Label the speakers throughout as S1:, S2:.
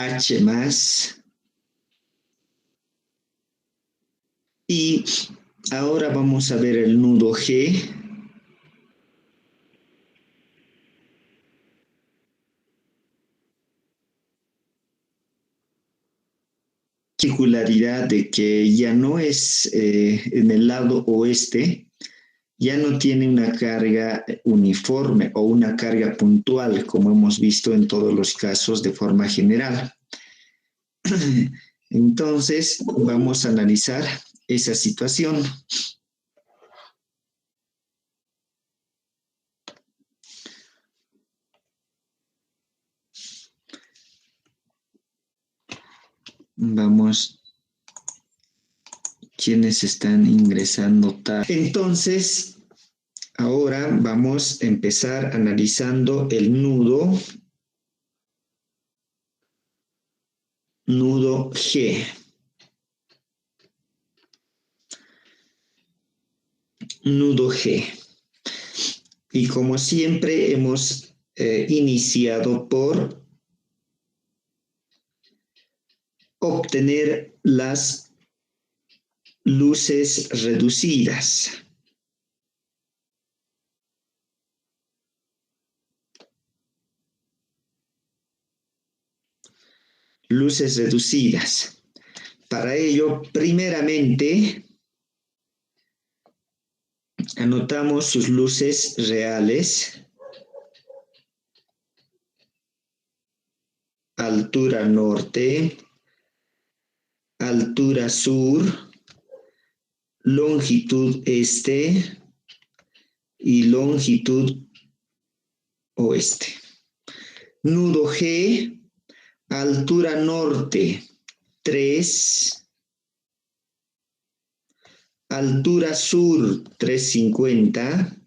S1: H más. Y ahora vamos a ver el nudo G. Particularidad de que ya no es en el lado oeste, ya no tiene una carga uniforme o una carga puntual, como hemos visto en todos los casos de forma general. Entonces, vamos a analizar esa situación. Vamos, quienes están ingresando tarde. Entonces, ahora vamos a empezar analizando el nudo G. Nudo G. Y como siempre hemos iniciado por obtener las luces reducidas. Luces reducidas. Para ello, primeramente, anotamos sus luces reales. Altura norte, altura sur, longitud este y longitud oeste. Nudo G, altura norte 3, altura sur 350,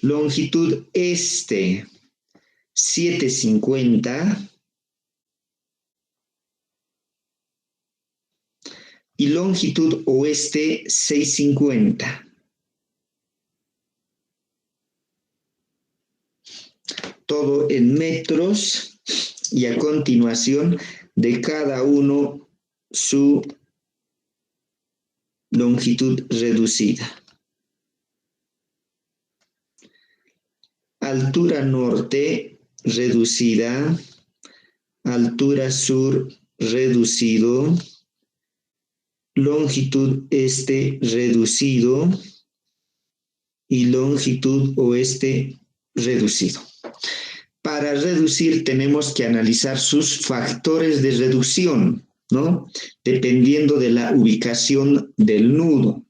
S1: longitud este 750 y longitud oeste 650. Todo en metros y a continuación de cada uno su longitud reducida. Altura norte reducida, altura sur reducido, longitud este reducido y longitud oeste reducido. Para reducir tenemos que analizar sus factores de reducción, ¿no? Dependiendo de la ubicación del nudo.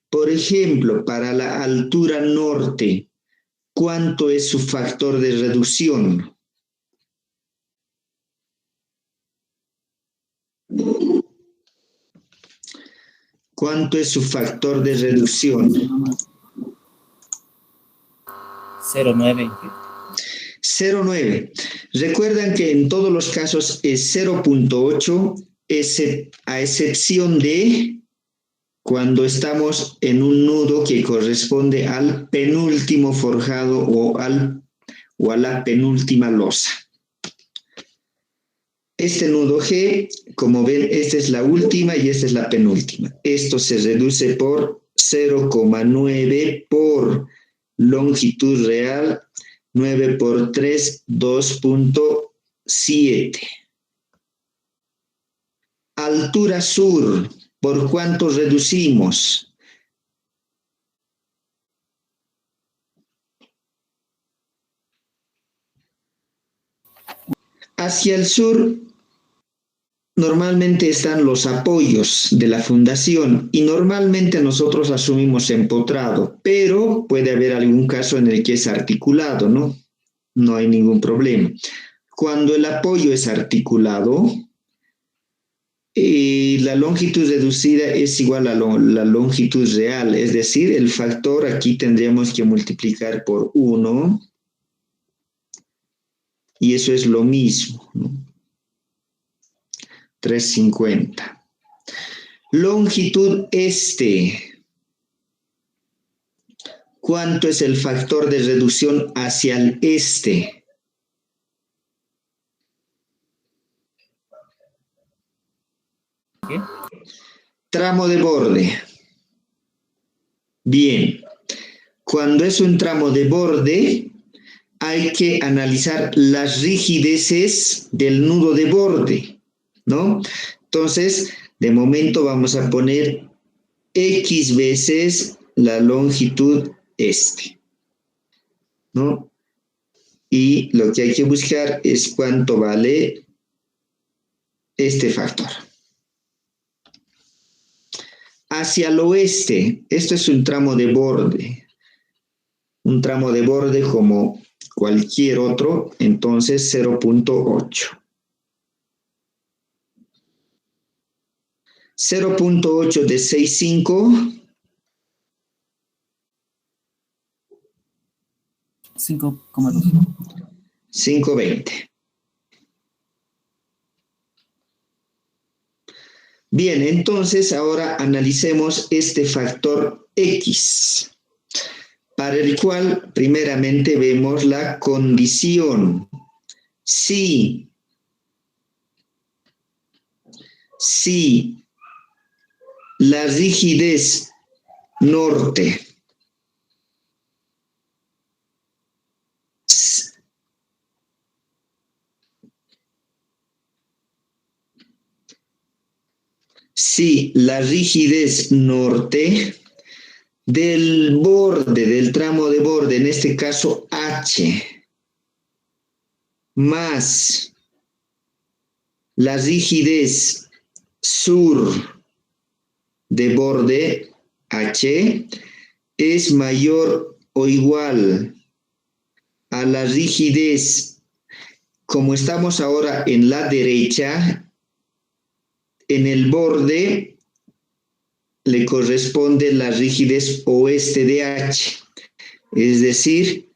S1: Por ejemplo, para la altura norte, ¿cuánto es su factor de reducción? ¿Cuánto es su factor de reducción?
S2: 0,9.
S1: 0,9. Recuerdan que en todos los casos es 0,8, a excepción de cuando estamos en un nudo que corresponde al penúltimo forjado o a la penúltima losa. Este nudo G, como ven, esta es la última y esta es la penúltima. Esto se reduce por 0,9 por longitud real, 9 por 3, 2,7. Altura sur, ¿por cuánto reducimos? Hacia el sur normalmente están los apoyos de la fundación y normalmente nosotros asumimos empotrado, pero puede haber algún caso en el que es articulado, ¿no? No hay ningún problema. Cuando el apoyo es articulado, la longitud reducida es igual a la longitud real, es decir, el factor aquí tendríamos que multiplicar por 1 y eso es lo mismo, ¿no? 350. Longitud este. ¿Cuánto es el factor de reducción hacia el este?
S2: ¿Qué?
S1: Tramo de borde. Bien. Cuando es un tramo de borde, hay que analizar las rigideces del nudo de borde, ¿no? Entonces, de momento vamos a poner X veces la longitud ¿no? Y lo que hay que buscar es cuánto vale este factor. Hacia el oeste, esto es un tramo de borde. Un tramo de borde como cualquier otro, entonces 0.8. 0.8 de 6,5.
S2: 5,2.
S1: 520. Bien, entonces ahora analicemos este factor X, para el cual primeramente vemos la condición. Si la rigidez norte del borde, del tramo de borde, en este caso H, más la rigidez sur de borde H es mayor o igual a la rigidez, como estamos ahora en la derecha, en el borde le corresponde la rigidez oeste de H, es decir,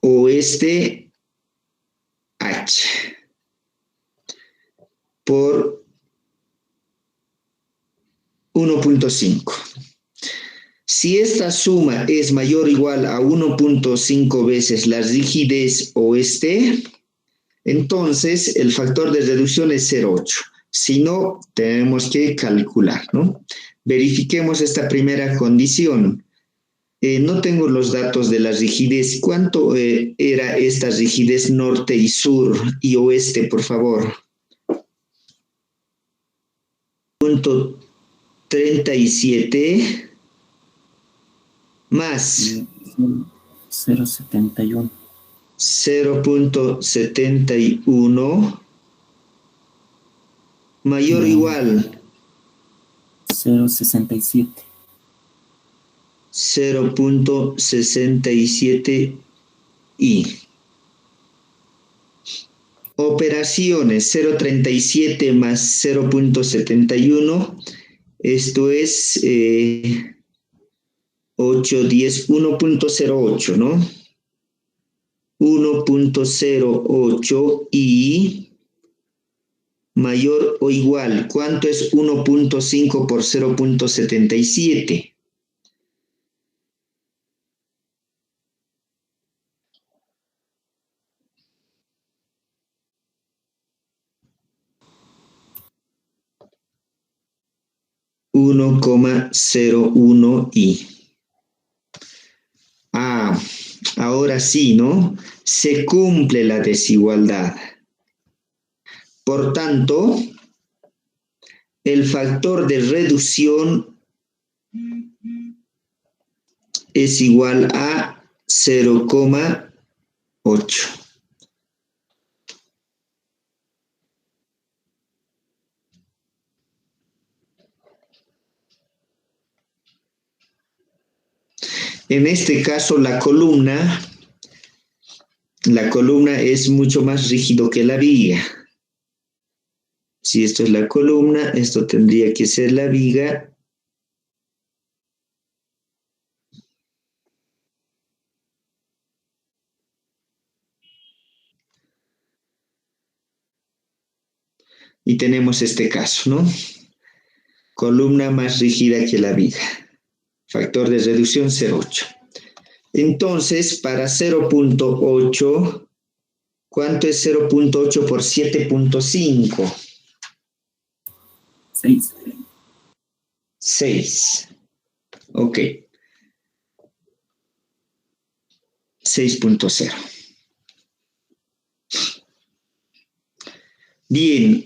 S1: oeste H por 1.5. Si esta suma es mayor o igual a 1.5 veces la rigidez oeste, entonces el factor de reducción es 0.8. Si no, tenemos que calcular, ¿no? Verifiquemos esta primera condición. No tengo los datos de la rigidez. ¿Cuánto era esta rigidez norte y sur y oeste, por favor? 0.37 más
S2: 0.71.
S1: 0.71 mayor o igual
S2: 0.67.
S1: 0.67 y operaciones 0.37 más 0.71, esto es 8, 10, 1.08, ¿no? 1.08 y mayor o igual. ¿Cuánto es 1.5 por 0.77? (1,01 y). Ahora sí, ¿no? Se cumple la desigualdad. Por tanto, el factor de reducción es igual a 0,8. En este caso, la columna es mucho más rígido que la viga. Si esto es la columna, esto tendría que ser la viga. Y tenemos este caso, ¿no? Columna más rígida que la viga. Factor de reducción 0,8. Entonces, para 0.8, ¿cuánto es 0.8 por 7.5?
S2: 6.
S1: 6. Ok. 6.0. Bien.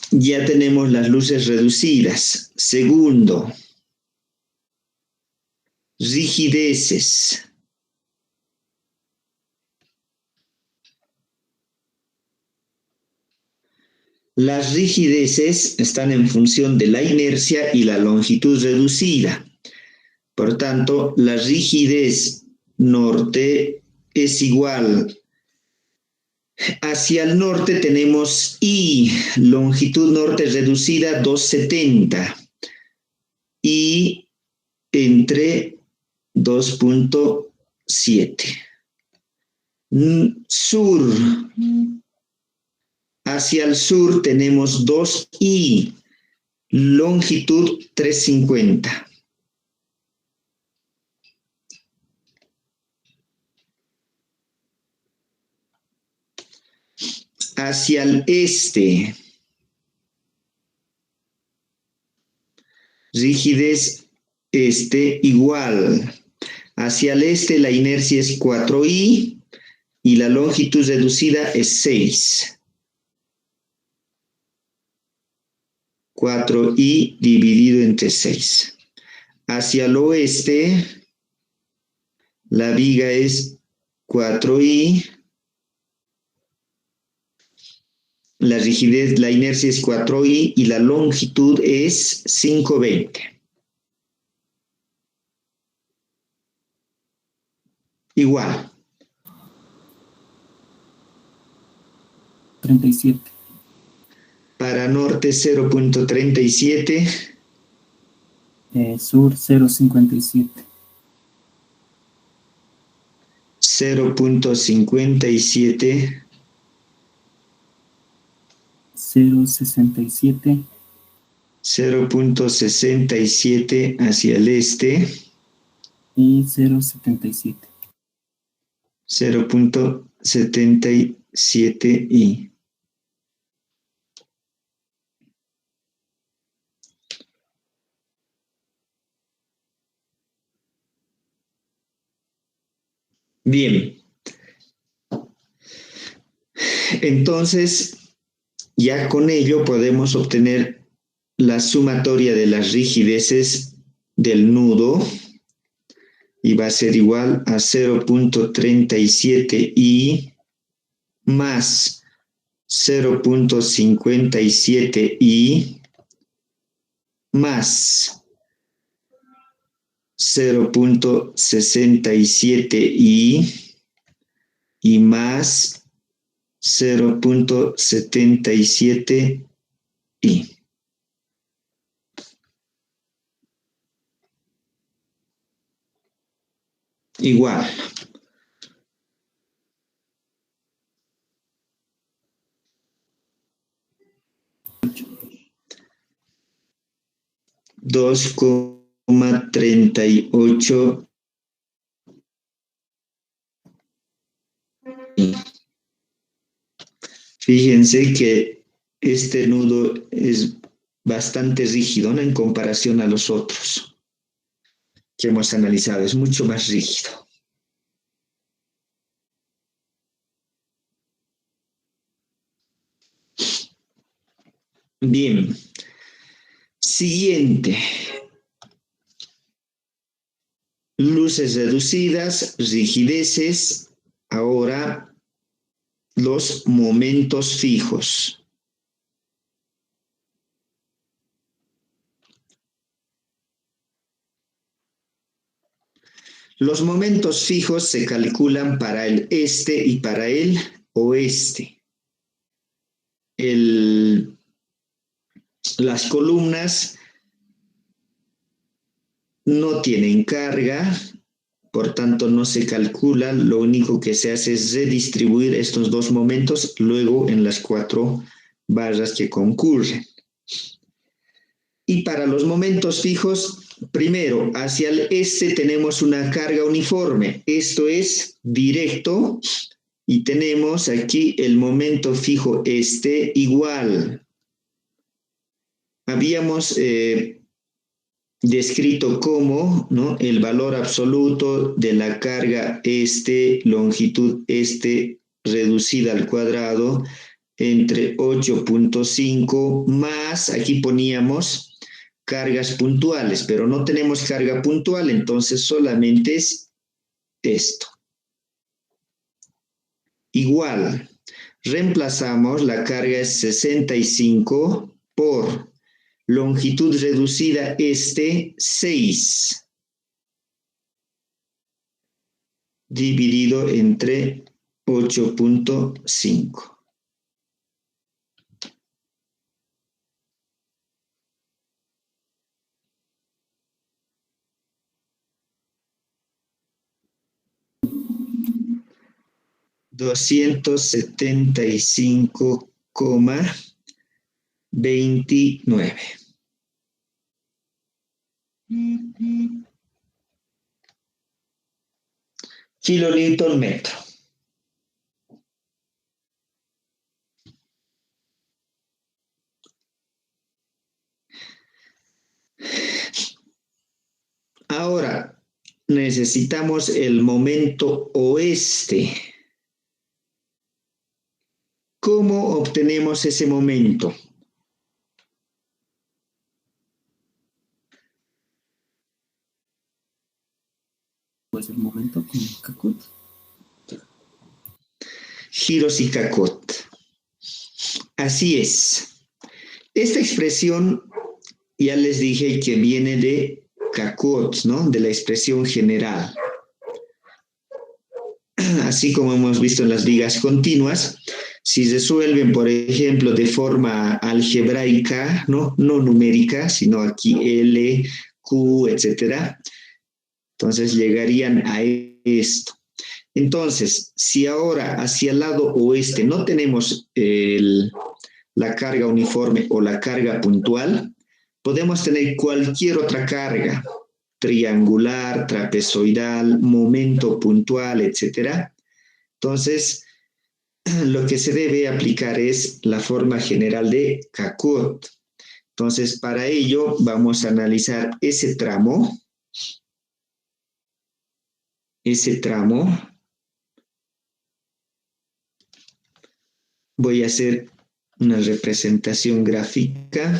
S1: Ya tenemos las luces reducidas. Segundo, rigideces. Las rigideces están en función de la inercia y la longitud reducida. Por tanto, la rigidez norte es igual. Hacia el norte tenemos I, longitud norte reducida 270. Y entre 2.7. Sur. Hacia el sur tenemos 2I, longitud 350. Hacia el este, rigidez este igual. Hacia el este la inercia es 4I y la longitud reducida es 6. 4I dividido entre 6. Hacia el oeste, la viga es 4I, la rigidez, la inercia es 4I y la longitud es 520. Igual.
S2: 37.
S1: Para norte 0.37.
S2: Sur 0.57.
S1: 0.57.
S2: 0.67.
S1: 0.67 hacia el este.
S2: Y 0.77.
S1: 0.77 Bien. Entonces, ya con ello podemos obtener la sumatoria de las rigideces del nudo y va a ser igual a 0.37i más 0.57i más 0.67i y más 0.77i. Igual. $2.38. Fíjense que este nudo es bastante rígido, ¿no? En comparación a los otros que hemos analizado, es mucho más rígido. Bien. Siguiente. Luces reducidas, rigideces. Ahora los momentos fijos. Los momentos fijos se calculan para el este y para el oeste. Las columnas no tienen carga, por tanto no se calcula, lo único que se hace es redistribuir estos dos momentos luego en las 4 barras que concurren. Y para los momentos fijos, primero, hacia el este tenemos una carga uniforme, esto es directo, y tenemos aquí el momento fijo este igual. habíamos descrito como, ¿no?, el valor absoluto de la carga longitud reducida al cuadrado entre 8.5 más, aquí poníamos cargas puntuales, pero no tenemos carga puntual, entonces solamente es esto. Igual, reemplazamos, la carga es 65 por longitud reducida 6 dividido entre 8.5. $275,29 kilonewton metro. Ahora necesitamos el momento oeste. ¿Cómo obtenemos ese momento?
S2: Pues el momento con Kakut.
S1: Giros y Kakut. Así es. Esta expresión ya les dije que viene de Kakut, ¿no?, de la expresión general. Así como hemos visto en las vigas continuas, si resuelven, por ejemplo, de forma algebraica, no numérica, sino aquí L, Q, etcétera, entonces llegarían a esto. Entonces, si ahora hacia el lado oeste no tenemos la carga uniforme o la carga puntual, podemos tener cualquier otra carga, triangular, trapezoidal, momento puntual, etcétera. Entonces, lo que se debe aplicar es la forma general de Kakut. Entonces, para ello vamos a analizar ese tramo. Voy a hacer una representación gráfica.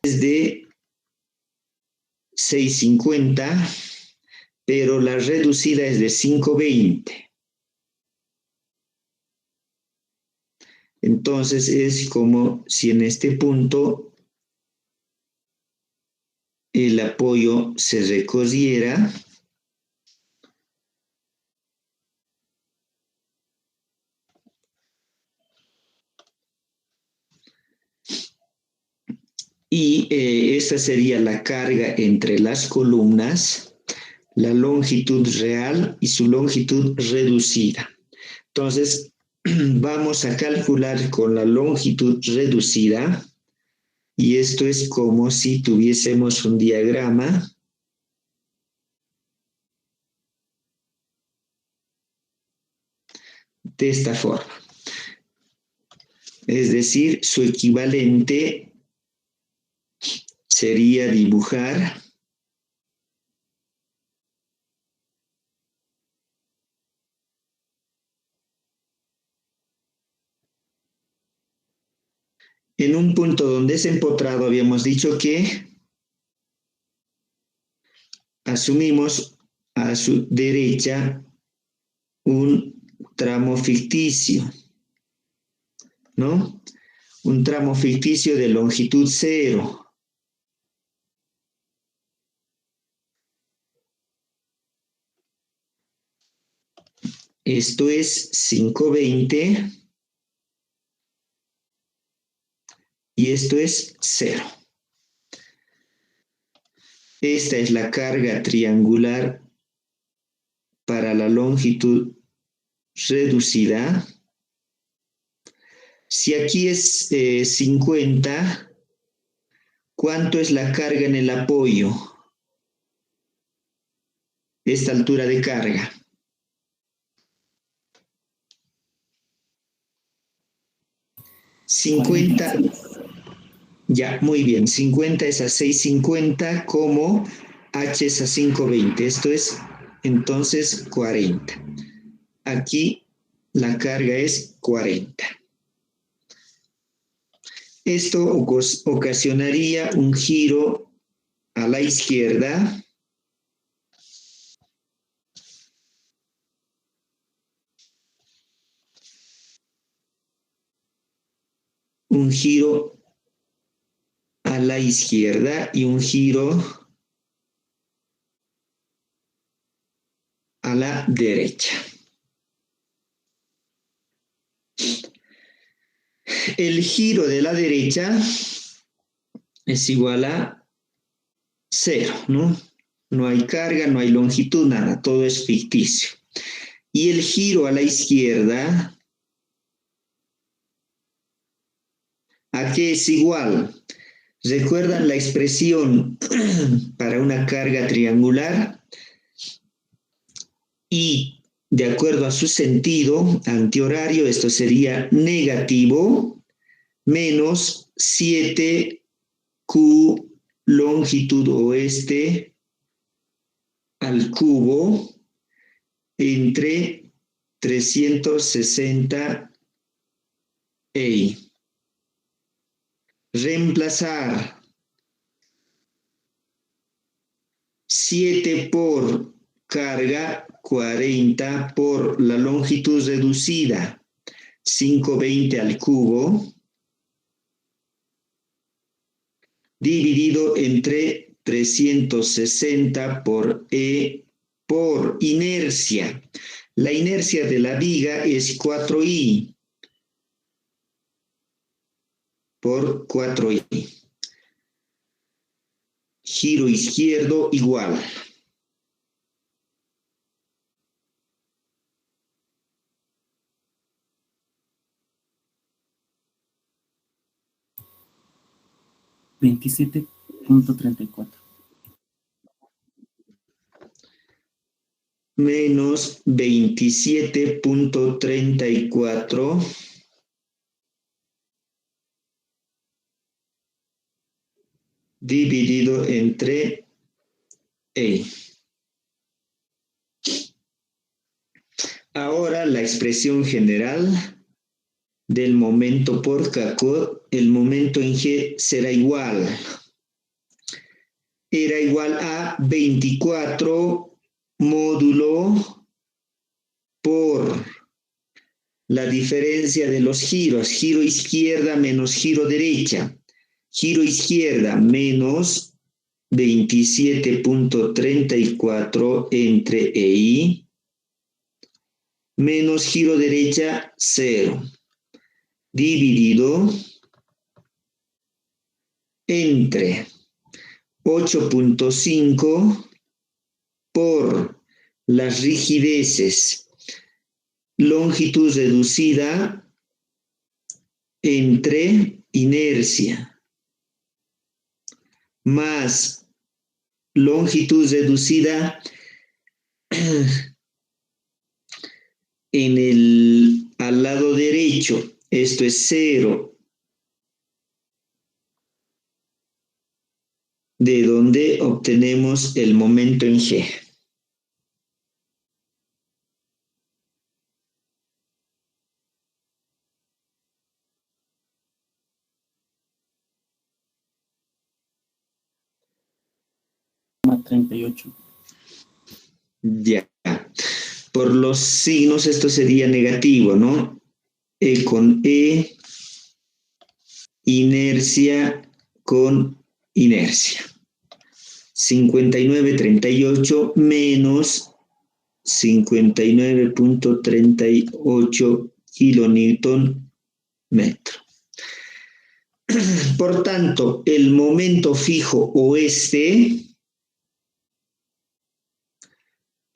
S1: Es de 650, pero la reducida es de 520. Entonces es como si en este punto el apoyo se recorriera y esta sería la carga entre las columnas, la longitud real y su longitud reducida. Entonces, vamos a calcular con la longitud reducida, y esto es como si tuviésemos un diagrama de esta forma. Es decir, su equivalente sería dibujar en un punto donde es empotrado. Habíamos dicho que asumimos a su derecha un tramo ficticio, ¿no? Un tramo ficticio de longitud 0. Esto es 520 y esto es 0. Esta es la carga triangular para la longitud reducida. Si aquí es 50, ¿cuánto es la carga en el apoyo? Esta altura de carga. 50, ya, muy bien. 50 es a 650, como H es a 520. Esto es entonces 40. Aquí la carga es 40. Esto ocasionaría un giro a la izquierda. Un giro a la izquierda y un giro a la derecha. El giro de la derecha es igual a 0, ¿no? No hay carga, no hay longitud, nada, todo es ficticio. Y el giro a la izquierda, ¿a qué es igual? ¿Recuerdan la expresión para una carga triangular? Y de acuerdo a su sentido antihorario, esto sería negativo menos 7Q longitud oeste al cubo entre 360 EI. Reemplazar 7 por carga 40 por la longitud reducida 520 al cubo dividido entre 360 por E por inercia. La inercia de la viga es 4I por 4I. Giro izquierdo igual.
S2: $27.34.
S1: Menos 27.34 dividido entre E. Ahora la expresión general del momento por K-Code, el momento en G será igual. Era igual a 24 módulo por la diferencia de los giros. Giro izquierda menos giro derecha. Giro izquierda menos 27.34 entre EI menos giro derecha 0 dividido entre 8.5 por las rigideces longitud reducida entre inercia más longitud reducida al lado derecho. Esto es 0. De donde obtenemos el momento en G.
S2: $38.
S1: Ya. Por los signos esto sería negativo, ¿no? E con E, inercia con inercia. 59.38 menos 59.38 kilonewton metro. Por tanto, el momento fijo oeste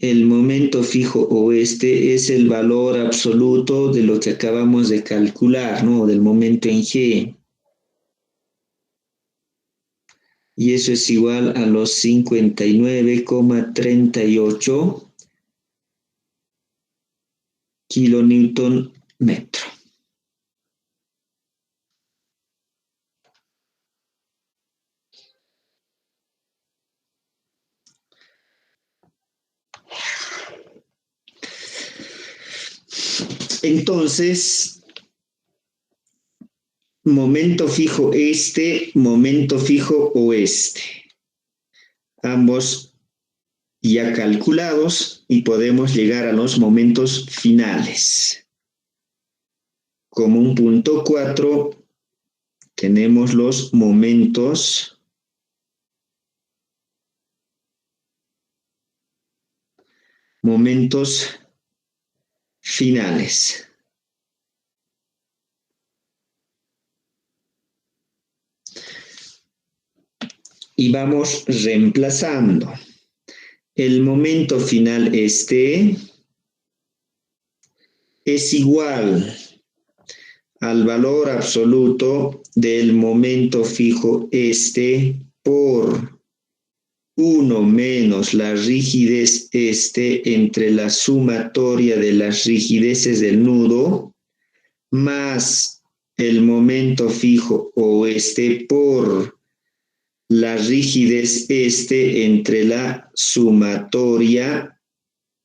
S1: El momento fijo oeste es el valor absoluto de lo que acabamos de calcular, ¿no? Del momento en G. Y eso es igual a los 59,38 kilonewton metro. Entonces, momento fijo este, momento fijo oeste. Ambos ya calculados y podemos llegar a los momentos finales. Como un punto 4, tenemos los momentos finales. Y vamos reemplazando. El momento final este es igual al valor absoluto del momento fijo este por 1 menos la rigidez este entre la sumatoria de las rigideces del nudo más el momento fijo oeste por la rigidez este entre la sumatoria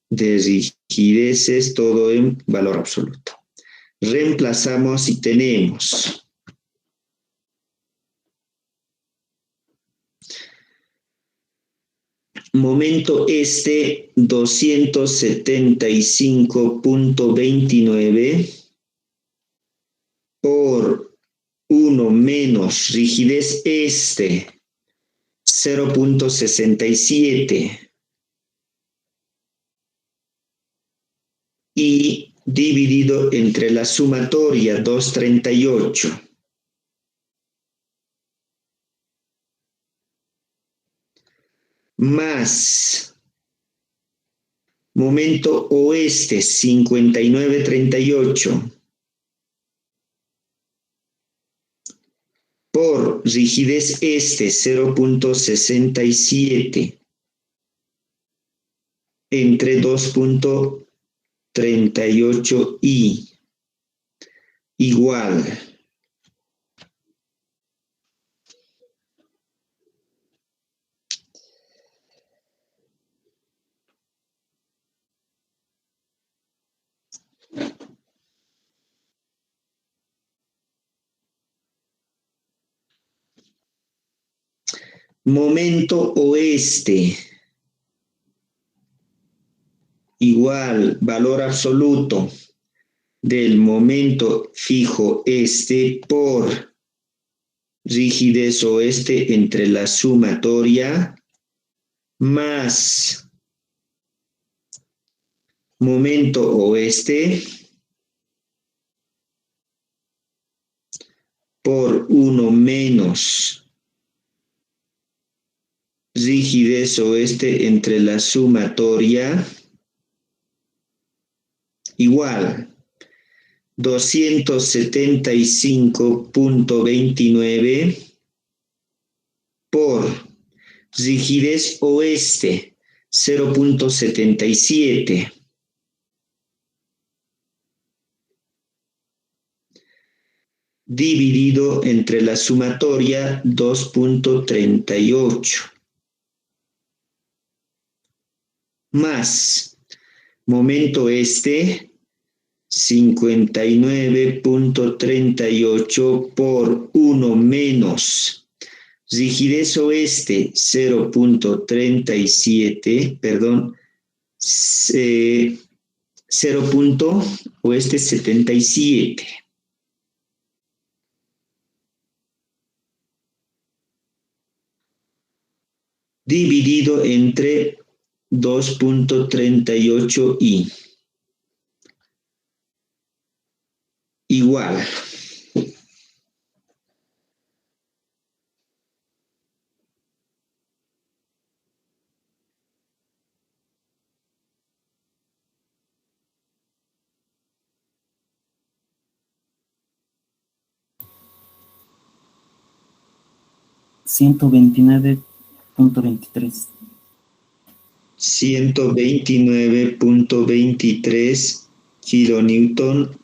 S1: de rigideces, todo en valor absoluto. Reemplazamos y tenemos momento este 275,29 por 1 menos rigidez este 0,67 y dividido entre la sumatoria 238 más momento oeste 59,38 por rigidez este 0,67 entre 2,38 y igual momento oeste igual valor absoluto del momento fijo este por rigidez oeste entre la sumatoria más momento oeste por 1 menos rigidez oeste entre la sumatoria igual 275,29 por rigidez oeste 0,77 dividido entre la sumatoria 2,38 más momento este 59,38 por 1 menos rigidez oeste 0,37, perdón, 0. Oeste 77. Dividido entre 2,38 y igual.
S2: 129.23.
S1: 129.23 kilonewton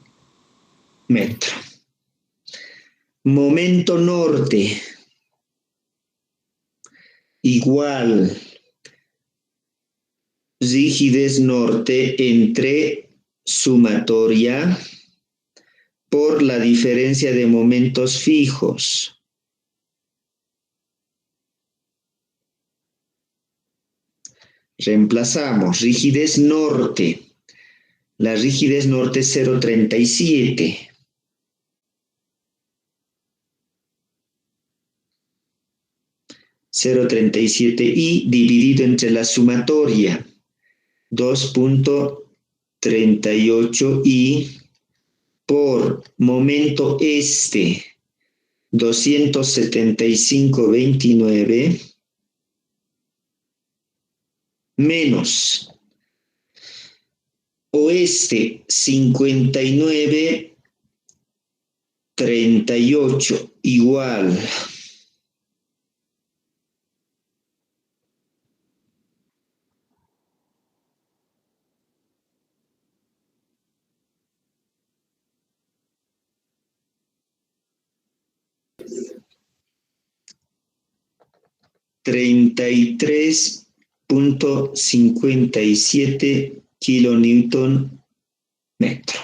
S1: metro. Momento norte. Igual. Rigidez norte entre sumatoria por la diferencia de momentos fijos. Reemplazamos rigidez norte. La rigidez norte es 0,37. y dividido entre la sumatoria 2.38 y por momento este 275.29 menos oeste 59.38 igual 33.57 kilonewton metro.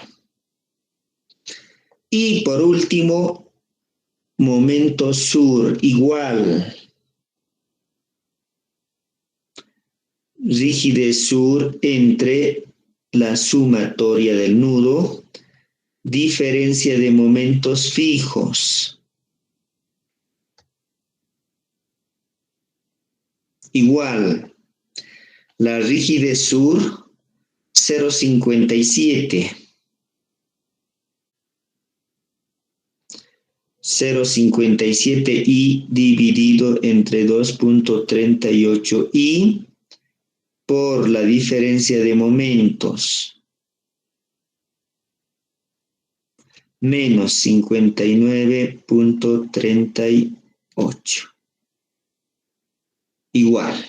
S1: Y por último, momento sur igual. Rigidez sur entre la sumatoria del nudo, diferencia de momentos fijos. Igual, la rigidez sur 0,57. 0,57 y dividido entre 2.38 y por la diferencia de momentos menos 59.38 igual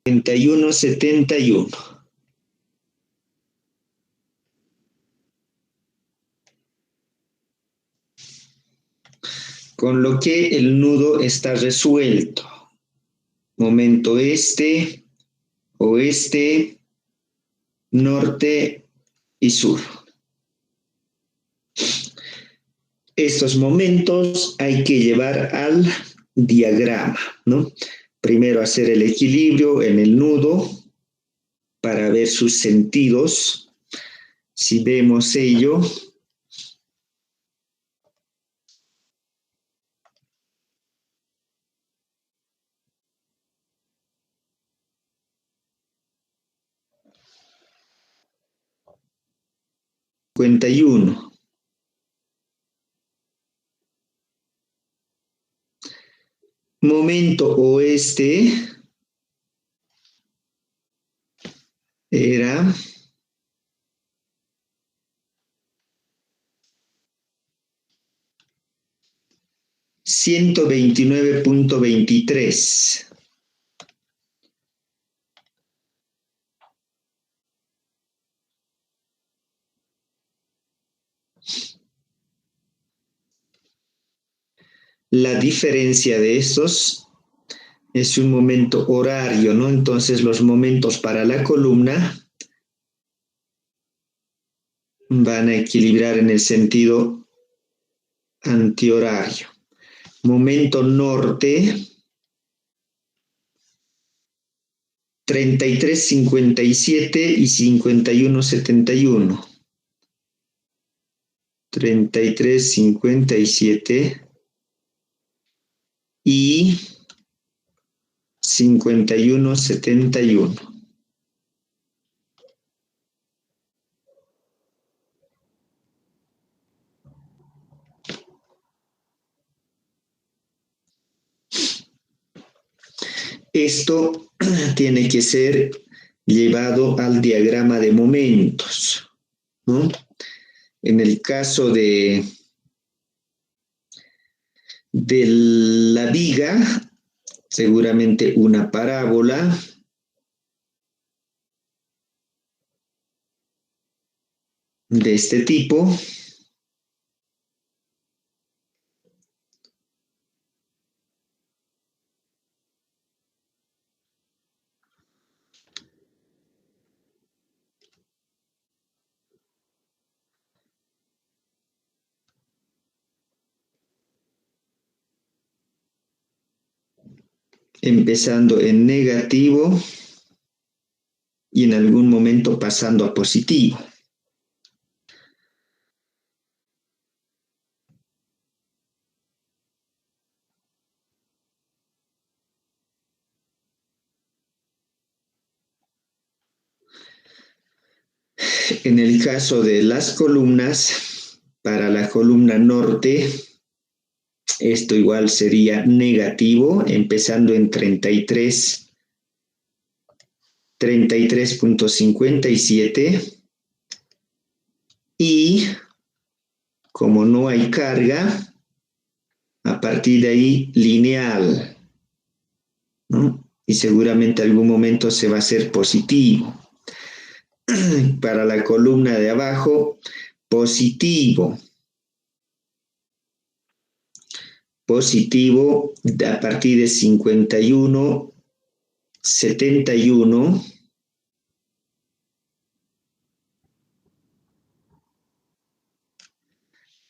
S1: 71.71. Con lo que el nudo está resuelto. Momento este, oeste, norte y sur. Estos momentos hay que llevar al diagrama, ¿no? Primero hacer el equilibrio en el nudo para ver sus sentidos. Si vemos ello, ...51... momento oeste era 129.23. La diferencia de estos es un momento horario, ¿no? Entonces los momentos para la columna van a equilibrar en el sentido antihorario. Momento norte, 33.57 y 51.71. 33.57 y 51.71. esto tiene que ser llevado al diagrama de momentos, ¿no? En el caso de la viga, seguramente una parábola de este tipo. Empezando en negativo y en algún momento pasando a positivo. En el caso de las columnas, para la columna norte, esto igual sería negativo, empezando en 33.57 y como no hay carga, a partir de ahí lineal, ¿no? Y seguramente algún momento se va a hacer positivo. Para la columna de abajo, positivo. Positivo a partir de 51.71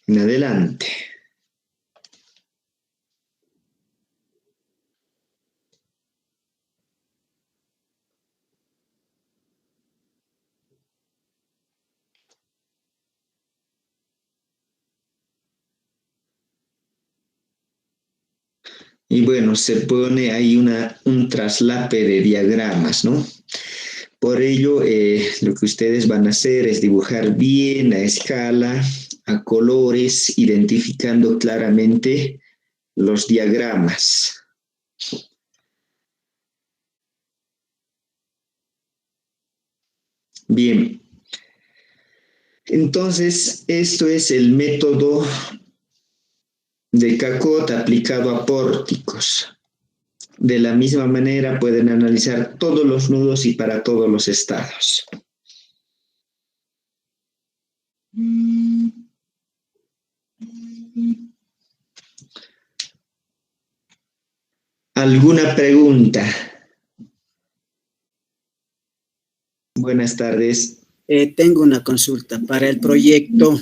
S1: en adelante. Y bueno, se pone ahí un traslape de diagramas, ¿no? Por ello, lo que ustedes van a hacer es dibujar bien a escala, a colores, identificando claramente los diagramas. Bien. Entonces, esto es el método de Cacot aplicado a pórticos. De la misma manera pueden analizar todos los nudos y para todos los estados. ¿Alguna pregunta? Buenas tardes.
S2: Tengo una consulta. Para el proyecto,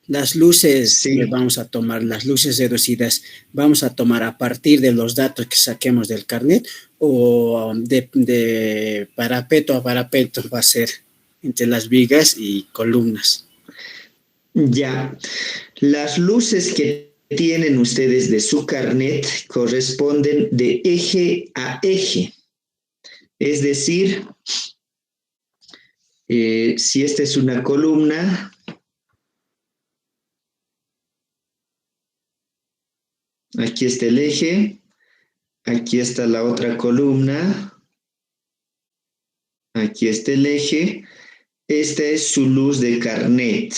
S2: las luces
S1: Sí.
S2: que vamos a tomar, las luces reducidas, ¿vamos a tomar a partir de los datos que saquemos del carnet o de parapeto a parapeto va a ser entre las vigas y columnas?
S1: Ya. Las luces que tienen ustedes de su carnet corresponden de eje a eje. Es decir, si esta es una columna, aquí está el eje, aquí está la otra columna, aquí está el eje, esta es su luz de carnet.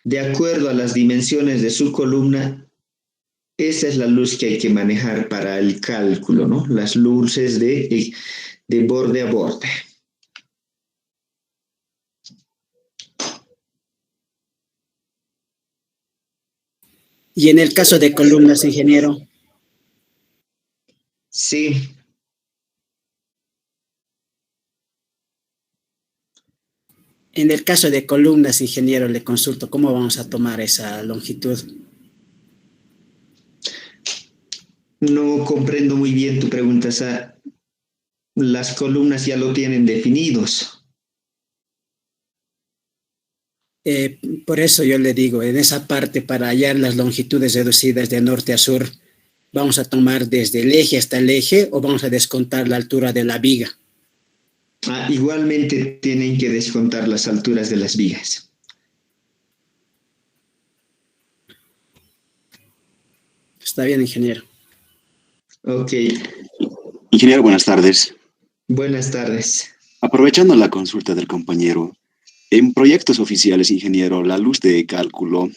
S1: De acuerdo a las dimensiones de su columna, esa es la luz que hay que manejar para el cálculo, ¿no? Las luces de borde a borde.
S2: Y en el caso de columnas, ingeniero.
S1: Sí.
S2: En el caso de columnas, ingeniero, le consulto, ¿cómo vamos a tomar esa longitud?
S1: No comprendo muy bien tu pregunta. O sea, las columnas ya lo tienen definidos.
S2: Por eso yo le digo, en esa parte, para hallar las longitudes reducidas de norte a sur, ¿vamos a tomar desde el eje hasta el eje o vamos a descontar la altura de la viga?
S1: Igualmente tienen que descontar las alturas de las vigas.
S2: Está bien, ingeniero.
S1: Ok,
S3: Ingeniero, buenas tardes.
S1: buenas tardes.
S3: Aprovechando la consulta del compañero, en proyectos oficiales, ingeniero, la luz de cálculo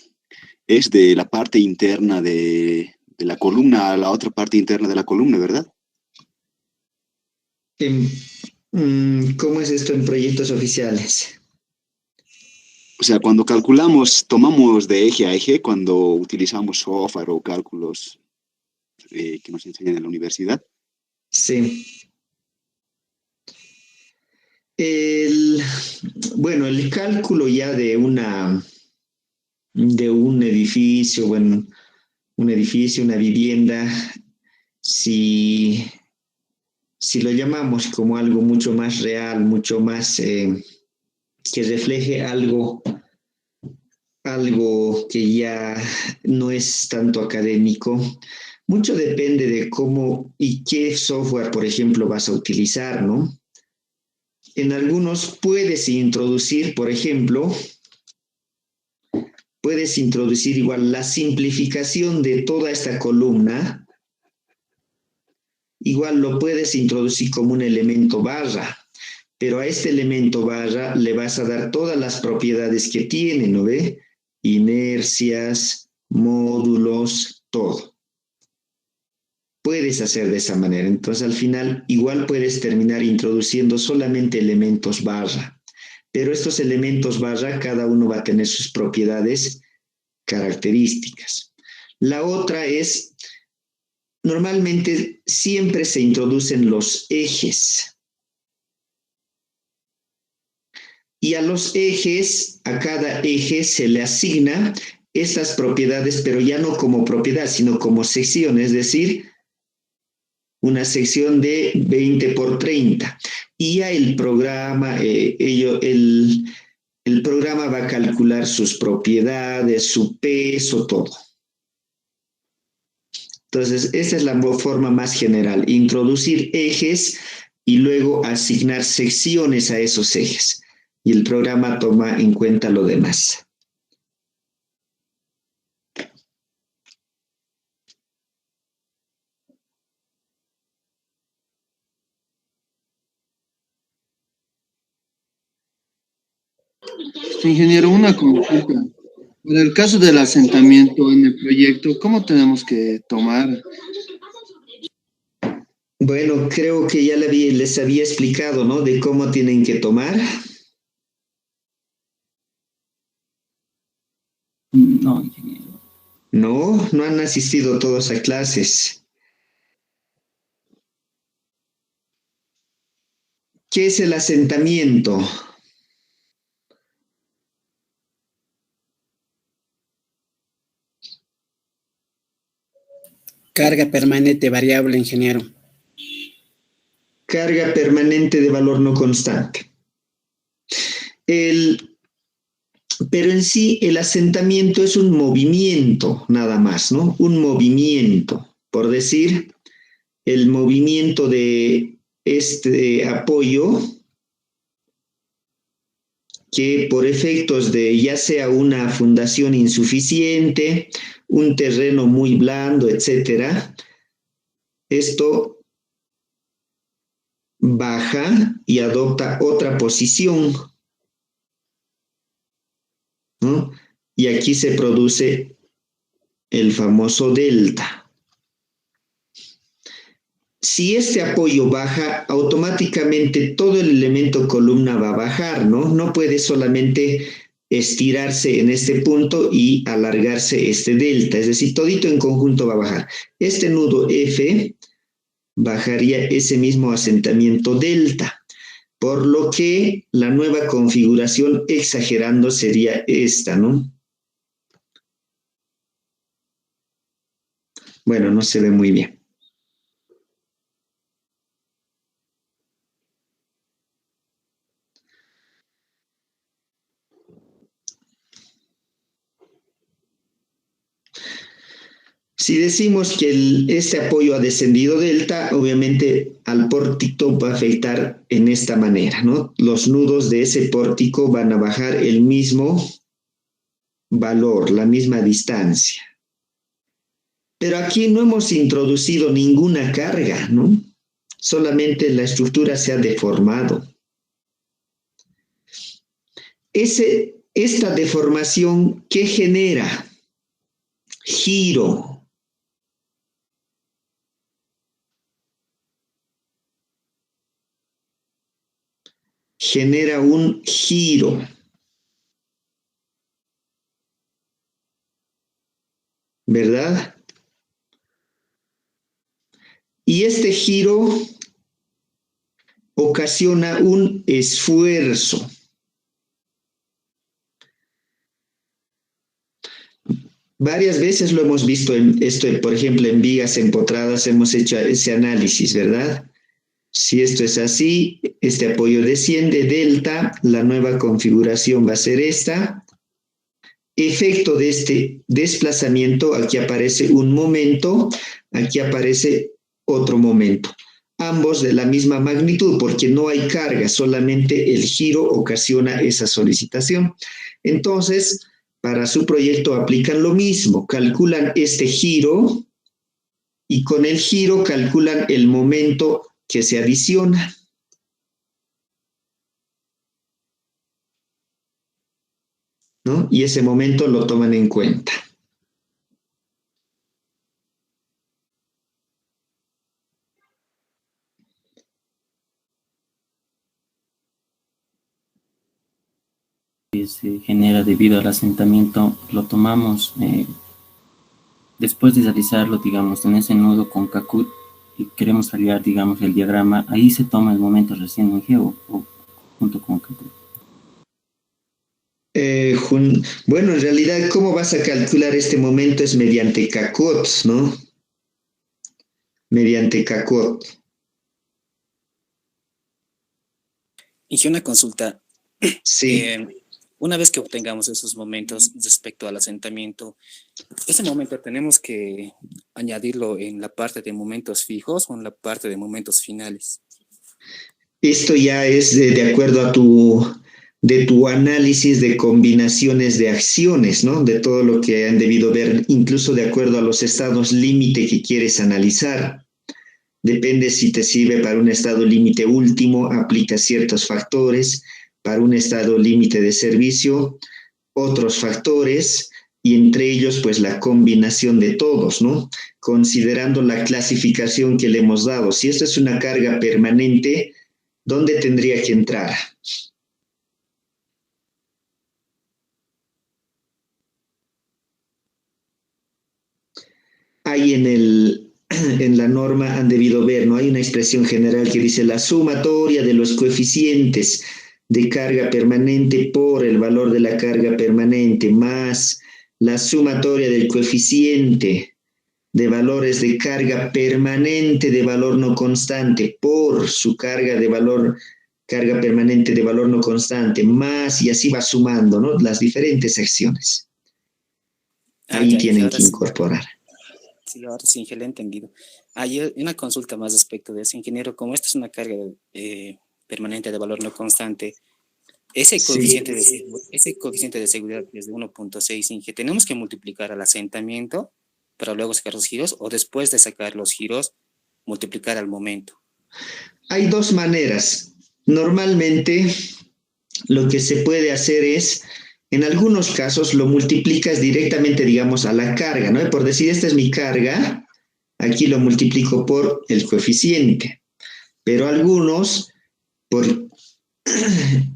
S3: es de la parte interna de la columna a la otra parte interna de la columna, ¿verdad?
S1: Em, ¿Cómo es esto en proyectos oficiales?
S3: O sea, cuando calculamos, tomamos de eje a eje cuando utilizamos software o cálculos que nos enseñan en la universidad.
S1: Sí. El, bueno, el cálculo ya de un edificio, bueno, un edificio, una vivienda, si, si lo llamamos como algo mucho más real, mucho más que refleje algo que ya no es tanto académico, mucho depende de cómo y qué software, por ejemplo, vas a utilizar, ¿no? En algunos puedes introducir, por ejemplo, puedes introducir igual la simplificación de toda esta columna, igual lo puedes introducir como un elemento barra, pero a este elemento barra le vas a dar todas las propiedades que tiene, ¿no ve? Inercias, módulos, todo. Puedes hacer de esa manera. Entonces al final igual puedes terminar introduciendo solamente elementos barra, pero estos elementos barra cada uno va a tener sus propiedades características. La otra es, normalmente siempre se introducen los ejes. Y a los ejes, a cada eje se le asigna estas propiedades, pero ya no como propiedad, sino como sección, es decir, una sección de 20 por 30. Y ya el programa, el programa va a calcular sus propiedades, su peso, todo. Entonces, esta es la forma más general, introducir ejes y luego asignar secciones a esos ejes. Y el programa toma en cuenta lo demás.
S4: Ingeniero, una consulta. Para el caso del asentamiento en el proyecto, ¿cómo tenemos que tomar?
S1: Bueno, creo que ya les había explicado, ¿no? De cómo tienen que tomar.
S4: No, ingeniero.
S1: No, no han asistido todos a clases. ¿Qué es el asentamiento?
S2: Carga permanente variable, ingeniero.
S1: Carga permanente de valor no constante. Pero en sí el asentamiento es un movimiento nada más, ¿no? Un movimiento, por decir, el movimiento de este apoyo que por efectos de ya sea una fundación insuficiente, un terreno muy blando, etcétera, esto baja y adopta otra posición, ¿no? Y aquí se produce el famoso delta. Si este apoyo baja, automáticamente todo el elemento columna va a bajar, ¿no? No puede solamente estirarse en este punto y alargarse este delta, es decir, todito en conjunto va a bajar. Este nudo F bajaría ese mismo asentamiento delta, por lo que la nueva configuración exagerando sería esta, ¿no? Bueno, no se ve muy bien. Si decimos que este apoyo ha descendido delta, obviamente al pórtico va a afectar en esta manera, ¿no? Los nudos de ese pórtico van a bajar el mismo valor, la misma distancia. Pero aquí no hemos introducido ninguna carga, ¿no? Solamente la estructura se ha deformado. Esta deformación, ¿qué genera? Giro. Genera un giro. ¿Verdad? Y este giro ocasiona un esfuerzo. Varias veces lo hemos visto en esto, por ejemplo, en vigas empotradas hemos hecho ese análisis, ¿verdad? Si esto es así, este apoyo desciende, delta, la nueva configuración va a ser esta. Efecto de este desplazamiento, aquí aparece un momento, aquí aparece otro momento. Ambos de la misma magnitud, porque no hay carga, solamente el giro ocasiona esa solicitación. Entonces, para su proyecto aplican lo mismo, calculan este giro y con el giro calculan el momento que se adiciona. ¿No? Y ese momento lo toman en cuenta.
S5: Se genera debido al asentamiento, lo tomamos después de realizarlo, digamos, en ese nudo con Kahoot y queremos hallar, digamos, el diagrama, ahí se toma el momento recién en Geo o junto con Kahoot.
S1: Bueno, en realidad, ¿cómo vas a calcular este momento? Es mediante Kahoot, ¿no? Mediante Kahoot.
S6: Y una consulta.
S1: Sí.
S6: Una vez que obtengamos esos momentos respecto al asentamiento, ese momento tenemos que añadirlo en la parte de momentos fijos o en la parte de momentos finales.
S1: Esto ya es de acuerdo a tu análisis de combinaciones de acciones, ¿no? De todo lo que han debido ver, incluso de acuerdo a los estados límite que quieres analizar. Depende si te sirve para un estado límite último, aplica ciertos factores, para un estado límite de servicio, otros factores, y entre ellos, pues la combinación de todos, ¿no? Considerando la clasificación que le hemos dado. Si esto es una carga permanente, ¿dónde tendría que entrar? Ahí en la norma han debido ver, ¿no? Hay una expresión general que dice la sumatoria de los coeficientes de carga permanente por el valor de la carga permanente más la sumatoria del coeficiente de valores de carga permanente de valor no constante por su carga permanente de valor no constante, más, y así va sumando, ¿no? Las diferentes acciones. Ahí
S6: ya,
S1: tienen que incorporar.
S6: Sí, ahora sí, ya lo he entendido. Hay una consulta más respecto de eso, ingeniero. Como esta es una carga permanente de valor no constante, ese coeficiente de seguridad desde 1.6, ¿tenemos que multiplicar al asentamiento para luego sacar los giros o después de sacar los giros multiplicar al momento?
S1: Hay dos maneras. Normalmente lo que se puede hacer es, en algunos casos lo multiplicas directamente, digamos, a la carga, ¿no? Por decir, esta es mi carga, aquí lo multiplico por el coeficiente. Pero algunos,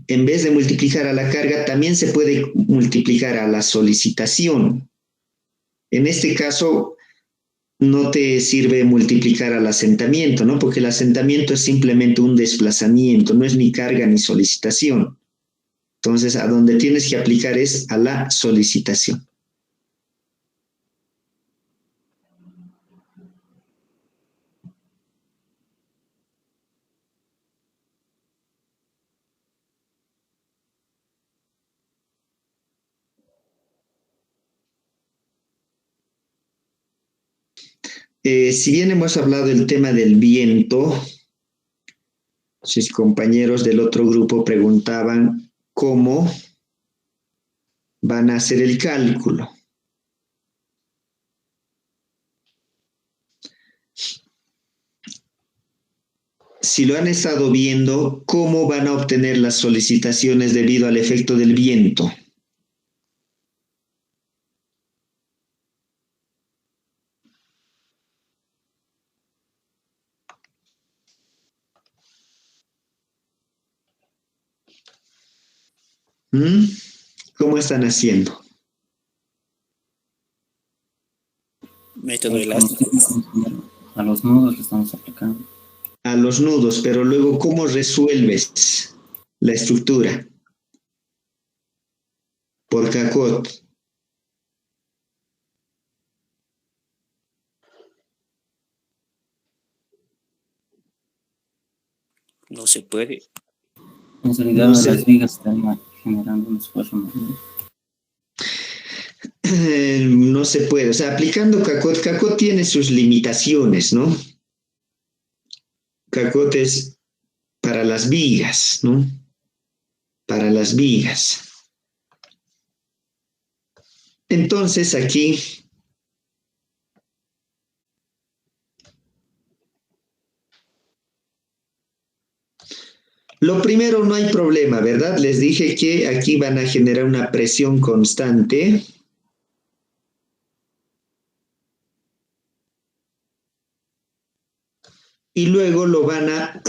S1: en vez de multiplicar a la carga, también se puede multiplicar a la solicitación. En este caso, no te sirve multiplicar al asentamiento, ¿no? Porque el asentamiento es simplemente un desplazamiento, no es ni carga ni solicitación. Entonces, a donde tienes que aplicar es a la solicitación. Si bien hemos hablado del tema del viento, sus compañeros del otro grupo preguntaban cómo van a hacer el cálculo. si lo han estado viendo, ¿cómo van a obtener las solicitaciones debido al efecto del viento? ¿Mm? ¿Cómo están haciendo?
S6: Método
S5: Como
S6: elástico.
S5: usted dice, ingeniero, a los nudos que estamos aplicando.
S1: A los nudos, pero luego, ¿cómo resuelves la estructura? Por Cacot.
S6: No se puede.
S5: En realidad
S1: No
S5: las
S1: sé,
S5: vigas están generando un esfuerzo mayor.
S1: no se puede. O sea, aplicando Cacot, Cacot tiene sus limitaciones, ¿no? Cacot es para las vigas, ¿no? Para las vigas. Entonces aquí lo primero, no hay problema, ¿verdad? Les dije que aquí van a generar una presión constante. Y luego lo van a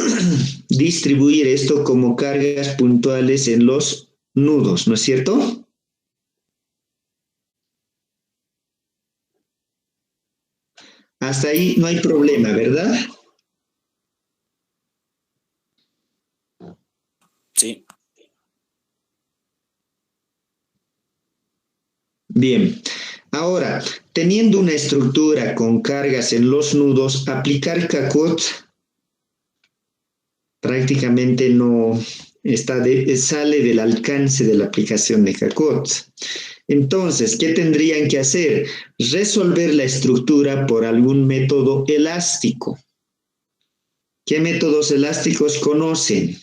S1: distribuir esto como cargas puntuales en los nudos, ¿no es cierto? Hasta ahí no hay problema, ¿verdad?
S6: Sí.
S1: Bien. Ahora, teniendo una estructura con cargas en los nudos, aplicar Cacot prácticamente no sale del alcance de la aplicación de Cacot. Entonces, ¿qué tendrían que hacer? Resolver la estructura por algún método elástico. ¿Qué métodos elásticos conocen?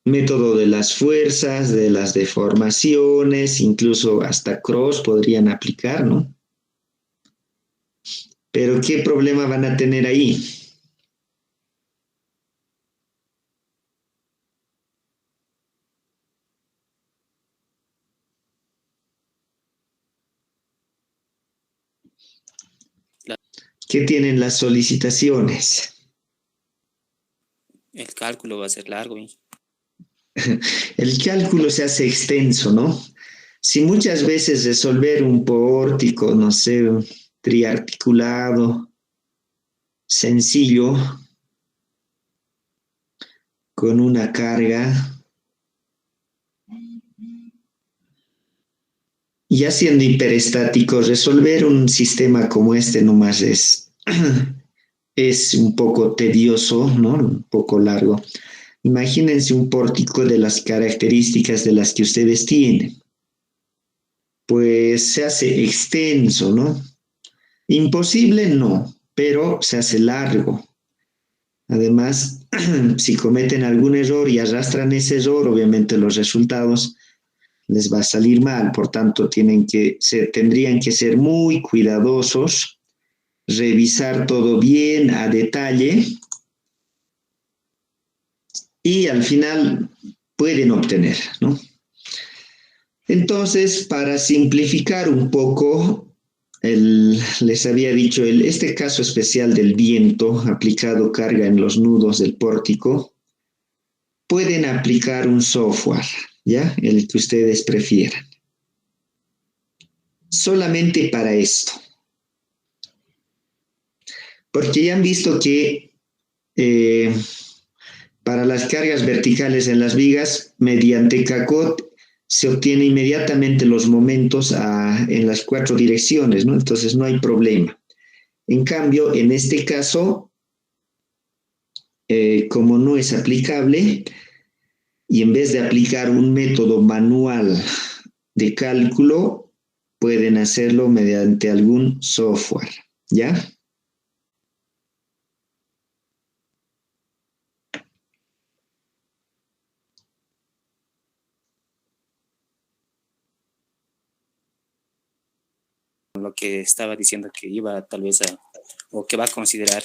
S1: Método de las fuerzas, de las deformaciones, incluso hasta cross podrían aplicar, ¿no? Pero ¿qué problema van a tener ahí?
S6: La-
S1: ¿Qué tienen las solicitaciones?
S6: el cálculo va a ser largo.
S1: El cálculo se hace extenso, ¿no? Si muchas veces resolver un pórtico, no sé, un triarticulado sencillo con una carga, ya siendo hiperestático, resolver un sistema como este nomás es un poco tedioso, ¿no? Un poco largo. Imagínense un pórtico de las características de las que ustedes tienen. Pues se hace extenso, ¿no? Imposible no, pero se hace largo. Además, si cometen algún error y arrastran ese error, obviamente los resultados les va a salir mal. Por tanto, tendrían que ser muy cuidadosos, revisar todo bien a detalle y al final pueden obtener, ¿no? Entonces, para simplificar un poco, les había dicho, este caso especial del viento aplicado carga en los nudos del pórtico, pueden aplicar un software, ¿ya? El que ustedes prefieran. Solamente para esto. Porque ya han visto que para las cargas verticales en las vigas, mediante CACOT se obtiene inmediatamente los momentos en las 4 direcciones, ¿no? Entonces no hay problema. En cambio, en este caso, como no es aplicable, y en vez de aplicar un método manual de cálculo, pueden hacerlo mediante algún software, ¿ya?
S6: Lo que estaba diciendo que iba tal vez a o que va a considerar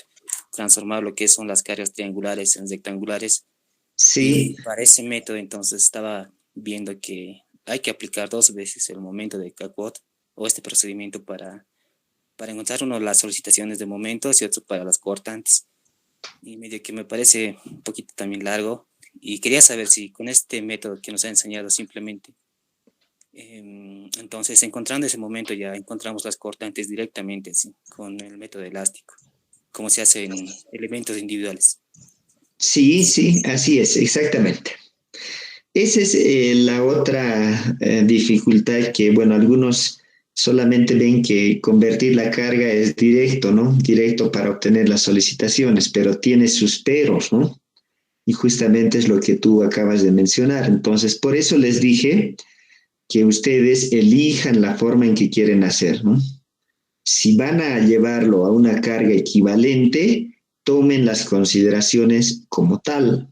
S6: transformar lo que son las cargas triangulares en rectangulares.
S1: Sí,
S6: Y para ese método entonces estaba viendo que hay que aplicar 2 veces el momento de CACUOT o este procedimiento para encontrar uno las solicitaciones de momentos y otro para las cortantes. Y medio que me parece un poquito también largo y quería saber si con este método que nos ha enseñado simplemente, entonces encontrando ese momento ya encontramos las cortantes directamente, ¿sí? Con el método elástico, como se hace en elementos individuales.
S1: sí, sí, así es, exactamente. Esa es la otra dificultad que, bueno, algunos solamente ven que convertir la carga es directo, ¿no? Directo para obtener las solicitaciones, pero tiene sus peros, ¿no? Y justamente es lo que tú acabas de mencionar. Entonces, por eso les dije que ustedes elijan la forma en que quieren hacer, ¿no? Si van a llevarlo a una carga equivalente, tomen las consideraciones como tal.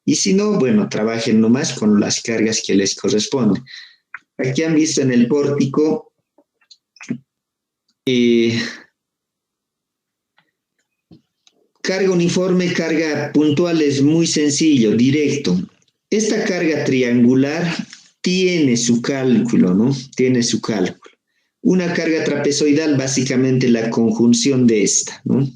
S1: Y si no, bueno, trabajen nomás con las cargas que les corresponden. Aquí han visto en el pórtico, eh, carga uniforme, carga puntual es muy sencillo, directo. Esta carga triangular tiene su cálculo, ¿no? Tiene su cálculo. Una carga trapezoidal, básicamente la conjunción de esta, ¿no?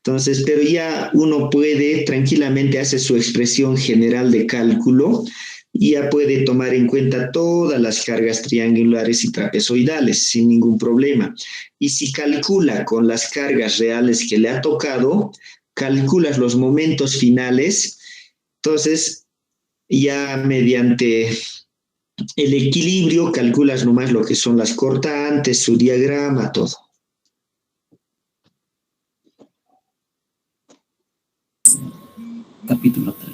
S1: Entonces, pero ya uno puede tranquilamente hacer su expresión general de cálculo y ya puede tomar en cuenta todas las cargas triangulares y trapezoidales sin ningún problema. Y si calcula con las cargas reales que le ha tocado, calculas los momentos finales, entonces ya mediante el equilibrio calculas nomás lo que son las cortantes, su diagrama, todo.
S5: Capítulo 3.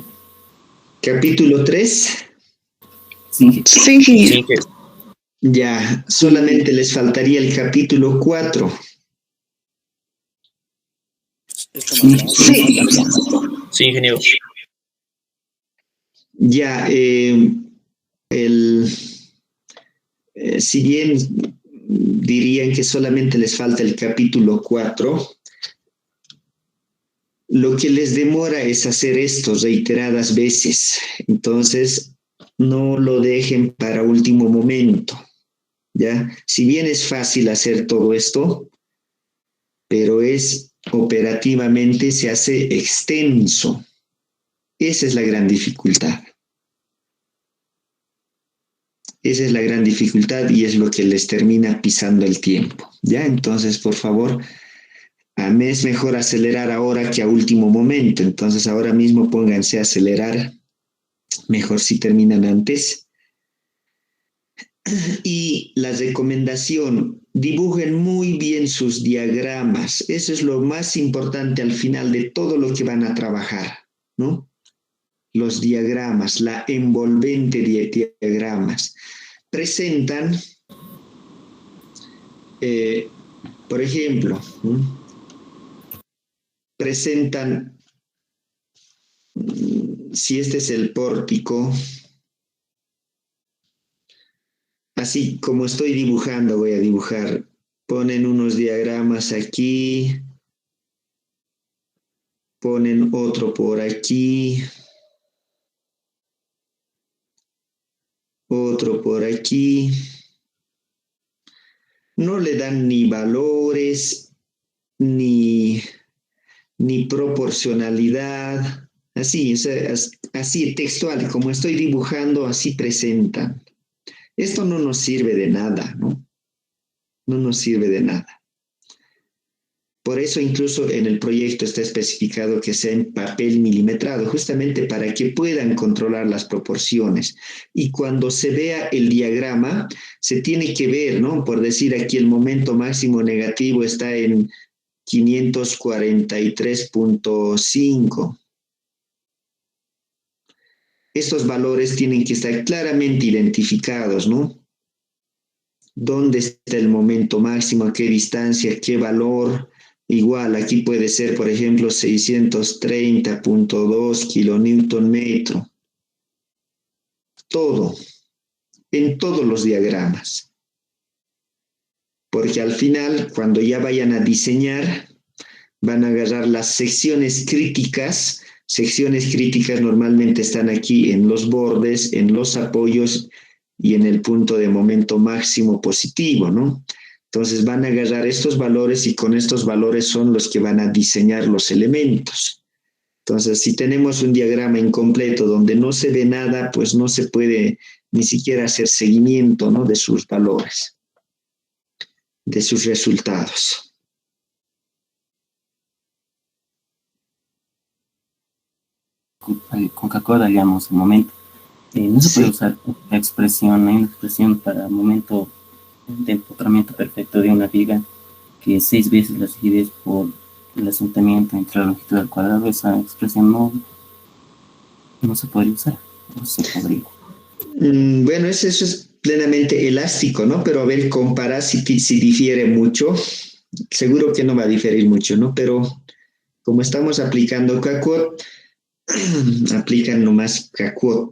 S1: Capítulo 3.
S5: Sí,
S7: Sí.
S1: Ya, solamente les faltaría el capítulo 4.
S6: Esto más largo.
S7: Sí, ingeniero.
S1: Ya, si bien dirían que solamente les falta el capítulo 4, lo que les demora es hacer esto reiteradas veces. Entonces, no lo dejen para último momento. ¿Ya? Si bien es fácil hacer todo esto, pero es operativamente se hace extenso. Esa es la gran dificultad. Esa es la gran dificultad y es lo que les termina pisando el tiempo. ¿Ya? Entonces, por favor, a mí es mejor acelerar ahora que a último momento. Entonces, ahora mismo pónganse a acelerar. Mejor si terminan antes. Y la recomendación, dibujen muy bien sus diagramas. Eso es lo más importante al final de todo lo que van a trabajar, ¿no? Los diagramas, la envolvente de diagramas. Presentan, por ejemplo, ¿no? Presentan, si este es el pórtico, así como estoy dibujando, voy a dibujar. Ponen unos diagramas aquí, ponen otro por aquí, otro por aquí. No le dan ni valores, ni proporcionalidad. Así, o sea, así textual, como estoy dibujando, así presentan. Esto no nos sirve de nada, ¿no? No nos sirve de nada. Por eso incluso en el proyecto está especificado que sea en papel milimetrado, justamente para que puedan controlar las proporciones. Y cuando se vea el diagrama, se tiene que ver, ¿no? Por decir aquí el momento máximo negativo está en 543.5. Estos valores tienen que estar claramente identificados, ¿no? ¿Dónde está el momento máximo? ¿A qué distancia? ¿Qué valor? Igual, aquí puede ser, por ejemplo, 630.2 kilonewton metro. Todo, en todos los diagramas. Porque al final, cuando ya vayan a diseñar, van a agarrar las secciones críticas. Secciones críticas normalmente están aquí en los bordes, en los apoyos y en el punto de momento máximo positivo, ¿no? Entonces van a agarrar estos valores y con estos valores son los que van a diseñar los elementos. Entonces, si tenemos un diagrama incompleto donde no se ve nada, pues no se puede ni siquiera hacer seguimiento, ¿no?, de sus valores, de sus resultados.
S5: Con CACOD haríamos un momento. No se puede
S1: Sí.
S5: usar la expresión, hay una expresión para momento de empotramiento perfecto de una viga que es 6 veces la rigidez por el asentamiento entre la longitud al cuadrado. Esa expresión no se podría usar, no se podría.
S1: Bueno, eso es plenamente elástico, ¿no? Pero a ver, compara si difiere mucho. Seguro que no va a diferir mucho, ¿no? Pero como estamos aplicando CACOD, aplican nomás CACOD.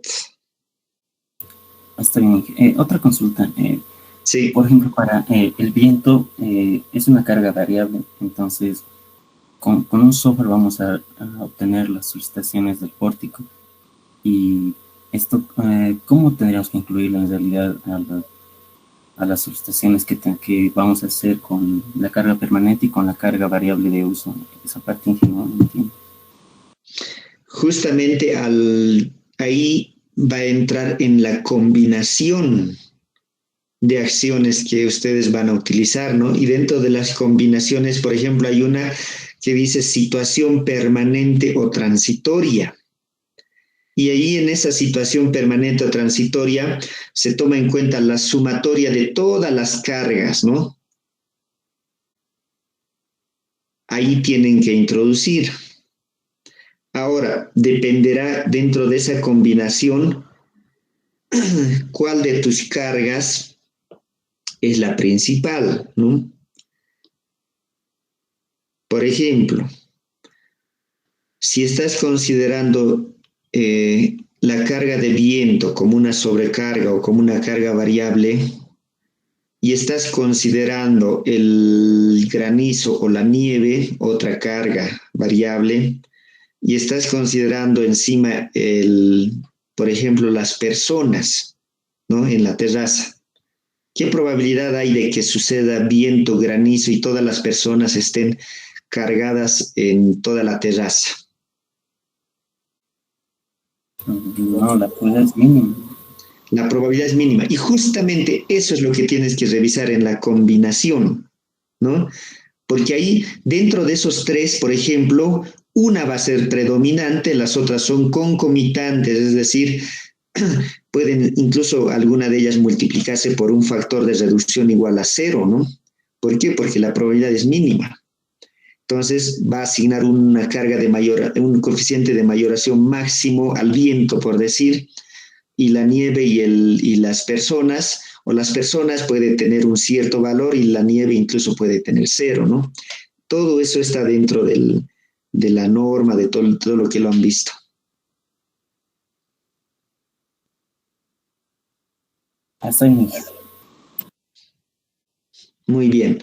S5: Está bien. Otra consulta.
S1: Sí.
S5: Por ejemplo, para el viento es una carga variable, entonces con un software vamos a obtener las solicitaciones del pórtico y esto, ¿cómo tendríamos que incluirlo en realidad a las solicitaciones que vamos a hacer con la carga permanente y con la carga variable de uso? Esa parte no entiendo.
S1: Justamente ahí va a entrar en la combinación de acciones que ustedes van a utilizar, ¿no? Y dentro de las combinaciones, por ejemplo, hay una que dice situación permanente o transitoria. Y ahí en esa situación permanente o transitoria se toma en cuenta la sumatoria de todas las cargas, ¿no? Ahí tienen que introducir. Ahora, dependerá dentro de esa combinación cuál de tus cargas es la principal, ¿no? Por ejemplo, si estás considerando la carga de viento como una sobrecarga o como una carga variable y estás considerando el granizo o la nieve, otra carga variable, y estás considerando encima, por ejemplo, las personas, ¿no?, en la terraza. ¿Qué probabilidad hay de que suceda viento, granizo y todas las personas estén cargadas en toda la terraza?
S5: No, la probabilidad es mínima.
S1: La probabilidad es mínima. Y justamente eso es lo que tienes que revisar en la combinación, ¿no? Porque ahí, dentro de esos tres, por ejemplo, una va a ser predominante, las otras son concomitantes, es decir, pueden incluso alguna de ellas multiplicarse por un factor de reducción igual a 0, ¿no? ¿Por qué? Porque la probabilidad es mínima. Entonces va a asignar una carga un coeficiente de mayoración máximo al viento, por decir, y la nieve y las personas, o las personas pueden tener un cierto valor y la nieve incluso puede tener 0, ¿no? Todo eso está dentro de la norma, de todo lo que lo han visto.
S5: Hasta ahí.
S1: Muy bien.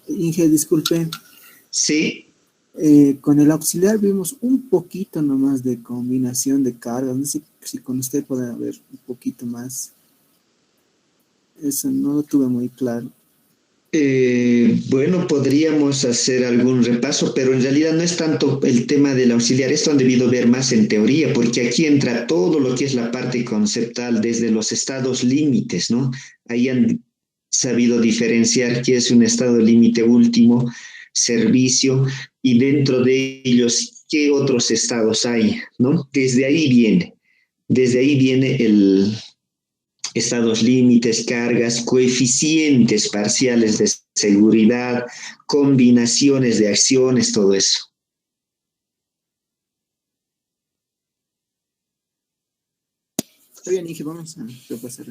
S2: Inge, disculpe.
S1: Sí.
S2: Con el auxiliar vimos un poquito nomás de combinación de cargas. No sé si con usted puede ver un poquito más. Eso no lo tuve muy claro.
S1: Bueno, podríamos hacer algún repaso, pero en realidad no es tanto el tema del auxiliar. Esto han debido ver más en teoría, porque aquí entra todo lo que es la parte conceptual desde los estados límites, ¿no? Ahí han sabido diferenciar qué es un estado límite último, servicio, y dentro de ellos, qué otros estados hay, ¿no? Desde ahí viene el estados límites, cargas, coeficientes parciales de seguridad, combinaciones de acciones, todo eso.
S2: Está bien, Inge, vamos a repasar.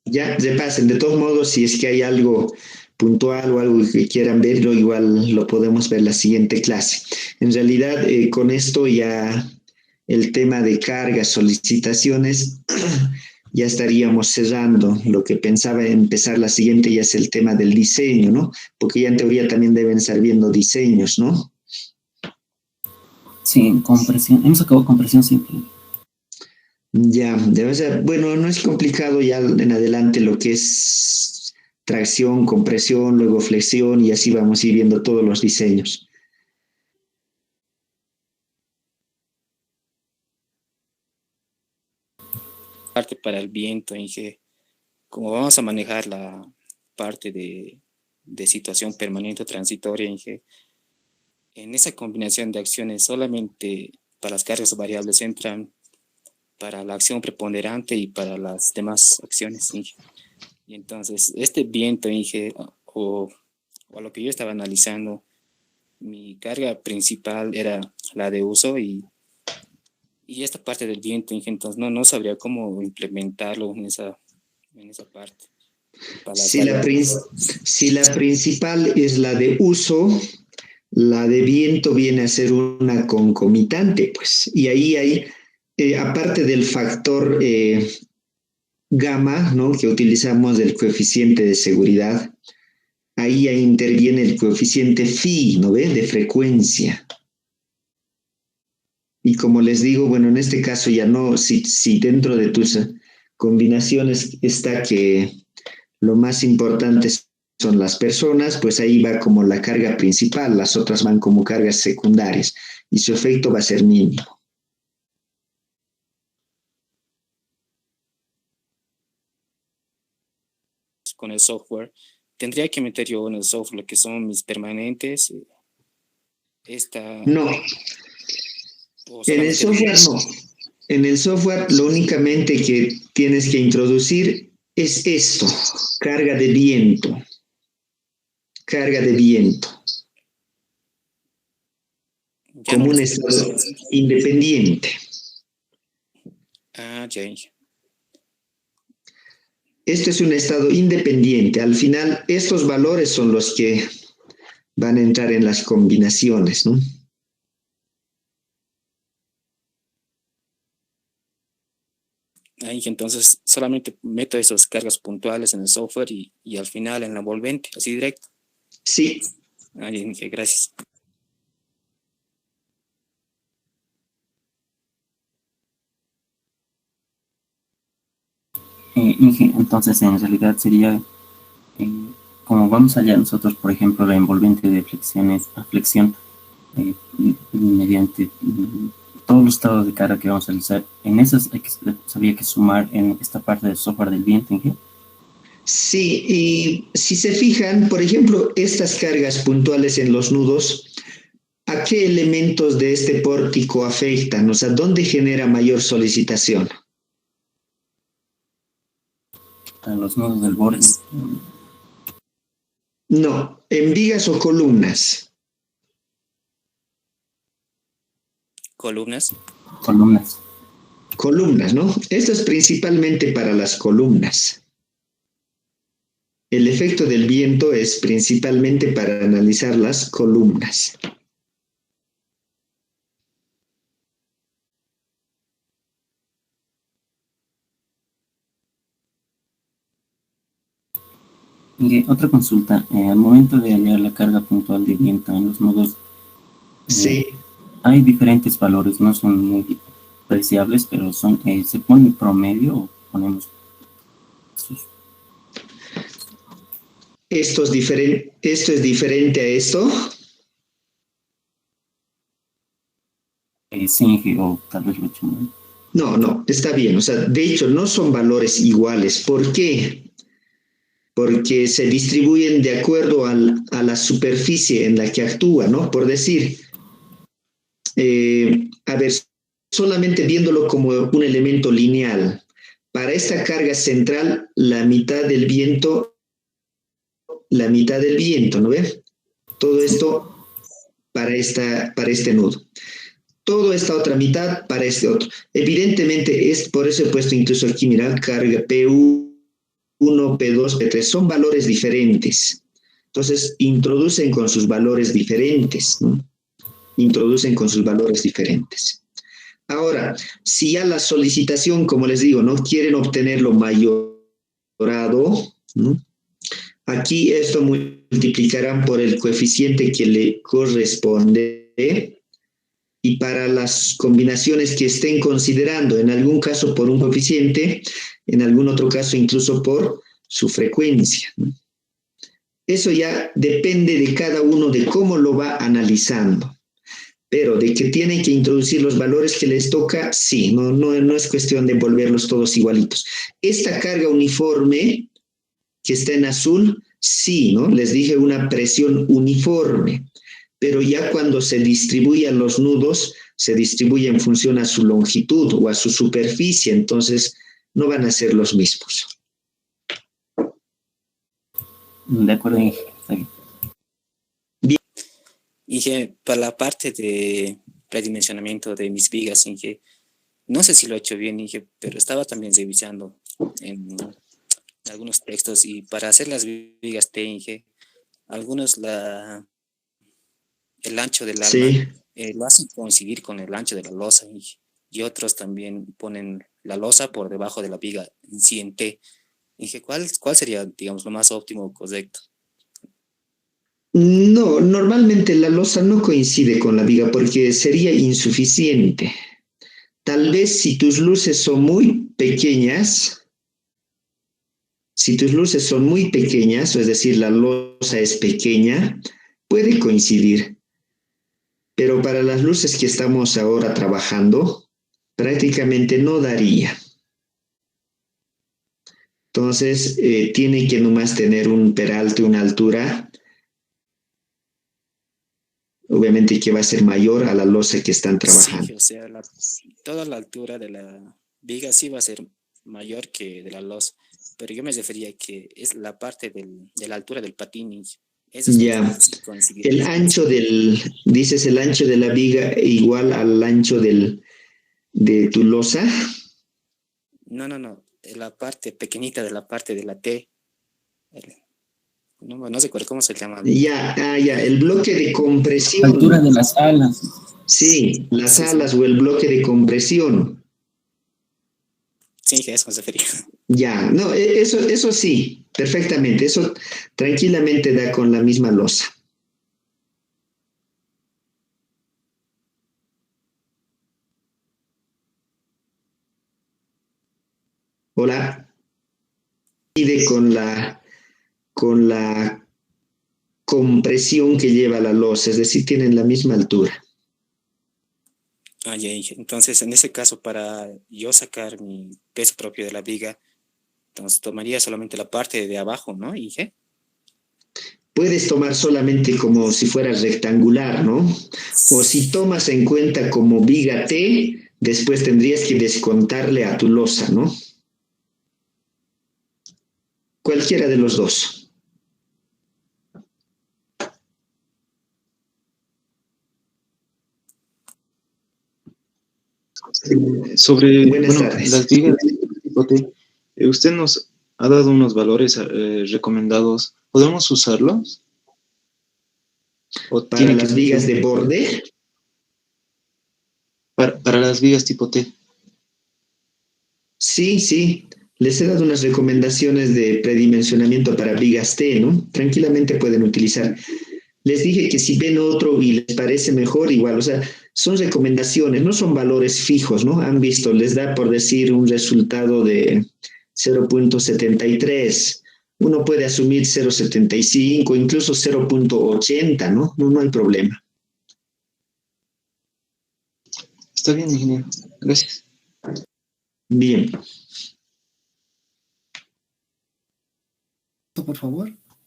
S1: Ya, repasen. De todos modos, si es que hay algo puntual o algo que quieran verlo, igual lo podemos ver la siguiente clase. En realidad, con esto ya el tema de cargas, solicitaciones, ya estaríamos cerrando. Lo que pensaba empezar la siguiente ya es el tema del diseño, ¿no? Porque ya en teoría también deben estar viendo diseños, ¿no?
S5: Sí, compresión. Hemos acabado con presión simple.
S1: Ya, debe ser, bueno, no es complicado ya en adelante lo que es tracción, compresión, luego flexión y así vamos a ir viendo todos los diseños.
S6: Parte para el viento, Inge, como vamos a manejar la parte de situación permanente o transitoria, Inge, en esa combinación de acciones solamente para las cargas variables entran para la acción preponderante y para las demás acciones, Inge. Y entonces, este viento, Inge, o lo que yo estaba analizando, mi carga principal era la de uso y esta parte del viento, Inge, entonces no sabría cómo implementarlo en esa parte.
S1: Si la principal es la de uso, la de viento viene a ser una concomitante, pues, y ahí hay, aparte del factor gamma, ¿no? Que utilizamos del coeficiente de seguridad, ahí interviene el coeficiente phi, ¿no ve? De frecuencia. Y como les digo, bueno, en este caso ya no, si dentro de tus combinaciones está que lo más importante son las personas, pues ahí va como la carga principal, las otras van como cargas secundarias y su efecto va a ser mínimo.
S6: Con el software, tendría que meter yo en el software lo que son mis permanentes.
S1: No. En el software no. En el software lo únicamente que tienes que introducir es esto, carga de viento. Carga de viento. Como un estado independiente.
S6: Ah, ya.
S1: Esto es un estado independiente. Al final, estos valores son los que van a entrar en las combinaciones, ¿no?
S6: Ahí, entonces, solamente meto esas cargas puntuales en el software y al final en la envolvente, así directo.
S1: Sí.
S6: Ahí, gracias.
S5: Entonces, en realidad sería, como vamos allá nosotros, por ejemplo, la envolvente de flexión, mediante todos los estados de carga que vamos a realizar, en esas habría que sumar en esta parte del software del viento, ¿Inge?
S1: Sí, y si se fijan, por ejemplo, estas cargas puntuales en los nudos, ¿a qué elementos de este pórtico afectan? O sea, ¿dónde genera mayor solicitación?
S5: A los nudos del borde.
S1: No, en vigas o columnas.
S6: ¿Columnas?
S1: Columnas, ¿no? Esto es principalmente para las columnas. El efecto del viento es principalmente para analizar las columnas.
S5: Mire, otra consulta. Al momento de hallar la carga puntual de viento en los nodos,
S1: sí,
S5: hay diferentes valores, no son muy apreciables, pero son, ¿se pone promedio o ponemos sus?
S1: ¿Esto es diferente a esto?
S5: Sí, o tal vez lo he hecho mal.
S1: No, está bien. O sea, de hecho, no son valores iguales. ¿Por qué? Porque se distribuyen de acuerdo a la superficie en la que actúa, ¿no? Por decir, a ver, solamente viéndolo como un elemento lineal, para esta carga central, la mitad del viento, ¿no ves? Todo esto para este nudo. Toda esta otra mitad para este otro. Evidentemente, es por eso he puesto incluso aquí, mira, carga P1, P2, P3, son valores diferentes. Entonces, introducen con sus valores diferentes, ¿no? Introducen con sus valores diferentes. Ahora, si ya la solicitación, como les digo, no quieren obtenerlo mayorado, ¿no? Aquí esto multiplicarán por el coeficiente que le corresponde y para las combinaciones que estén considerando, en algún caso por un coeficiente, en algún otro caso incluso por su frecuencia, ¿no? Eso ya depende de cada uno de cómo lo va analizando. Pero de que tienen que introducir los valores que les toca, sí, no es cuestión de volverlos todos igualitos. Esta carga uniforme que está en azul, sí, ¿no? Les dije una presión uniforme, pero ya cuando se distribuyen los nudos, se distribuye en función a su longitud o a su superficie, entonces no van a ser los mismos.
S5: De acuerdo, Inge. Está bien.
S6: Inge, para la parte de predimensionamiento de mis vigas, Inge, no sé si lo he hecho bien, Inge, pero estaba también revisando en algunos textos y para hacer las vigas T, Inge, algunos el ancho del alma
S1: Sí,
S6: lo hacen coincidir con el ancho de la losa, Inge, y otros también ponen la losa por debajo de la viga en sí en T. Inge, ¿cuál sería, digamos, lo más óptimo o correcto?
S1: no, normalmente la losa no coincide con la viga porque sería insuficiente. Tal vez si tus luces son muy pequeñas, o es decir, la losa es pequeña, puede coincidir. Pero para las luces que estamos ahora trabajando, prácticamente no daría. Entonces, tiene que nomás tener un peralte, una altura, obviamente que va a ser mayor a la losa que están
S6: Sí,
S1: trabajando.
S6: o sea, toda la altura de la viga sí va a ser mayor que de la losa, pero yo me refería que es la parte de la altura del patín, y eso es lo que
S1: Ya,
S6: sí consideraría.
S1: dices el ancho de la viga igual al ancho de tu losa.
S6: No, la parte pequeñita de la parte de la T, el- no sé cómo se llama.
S1: Ya, el bloque de
S5: Altura
S1: compresión.
S5: de las alas.
S1: Sí, las
S6: Sí,
S1: alas o el bloque de compresión.
S6: sí, que a eso me refería.
S1: Ya, no, eso sí, perfectamente. Eso tranquilamente da con la misma losa. Hola, mide con la compresión que lleva la losa, es decir, tienen la misma altura.
S6: Ah, ya, Inge. Entonces, en ese caso, para yo sacar mi peso propio de la viga, entonces tomaría solamente la parte de abajo, ¿no, Inge?
S1: Puedes tomar solamente como si fuera rectangular, ¿no? O si tomas en cuenta como viga T, después tendrías que descontarle a tu losa, ¿no? Cualquiera de los dos.
S7: Sobre,
S1: Buenas
S7: bueno, las
S1: tardes.
S7: vigas tipo T, usted nos ha dado unos valores recomendados. ¿Podemos usarlos? ¿O
S1: Para
S7: tiene que
S1: las
S7: ser
S1: vigas de
S7: siempre
S1: borde,
S7: para las vigas tipo T?
S1: sí, les he dado unas recomendaciones de predimensionamiento para vigas T, ¿no? Tranquilamente pueden utilizar. Les dije que si ven otro y les parece mejor, igual, o sea, son recomendaciones, no son valores fijos, ¿no? Han visto, les da por decir un resultado de 0,73. Uno puede asumir 0,75, incluso 0,80, ¿no? No hay problema.
S7: Está bien, ingeniero. Gracias.
S1: Bien.
S8: Por favor.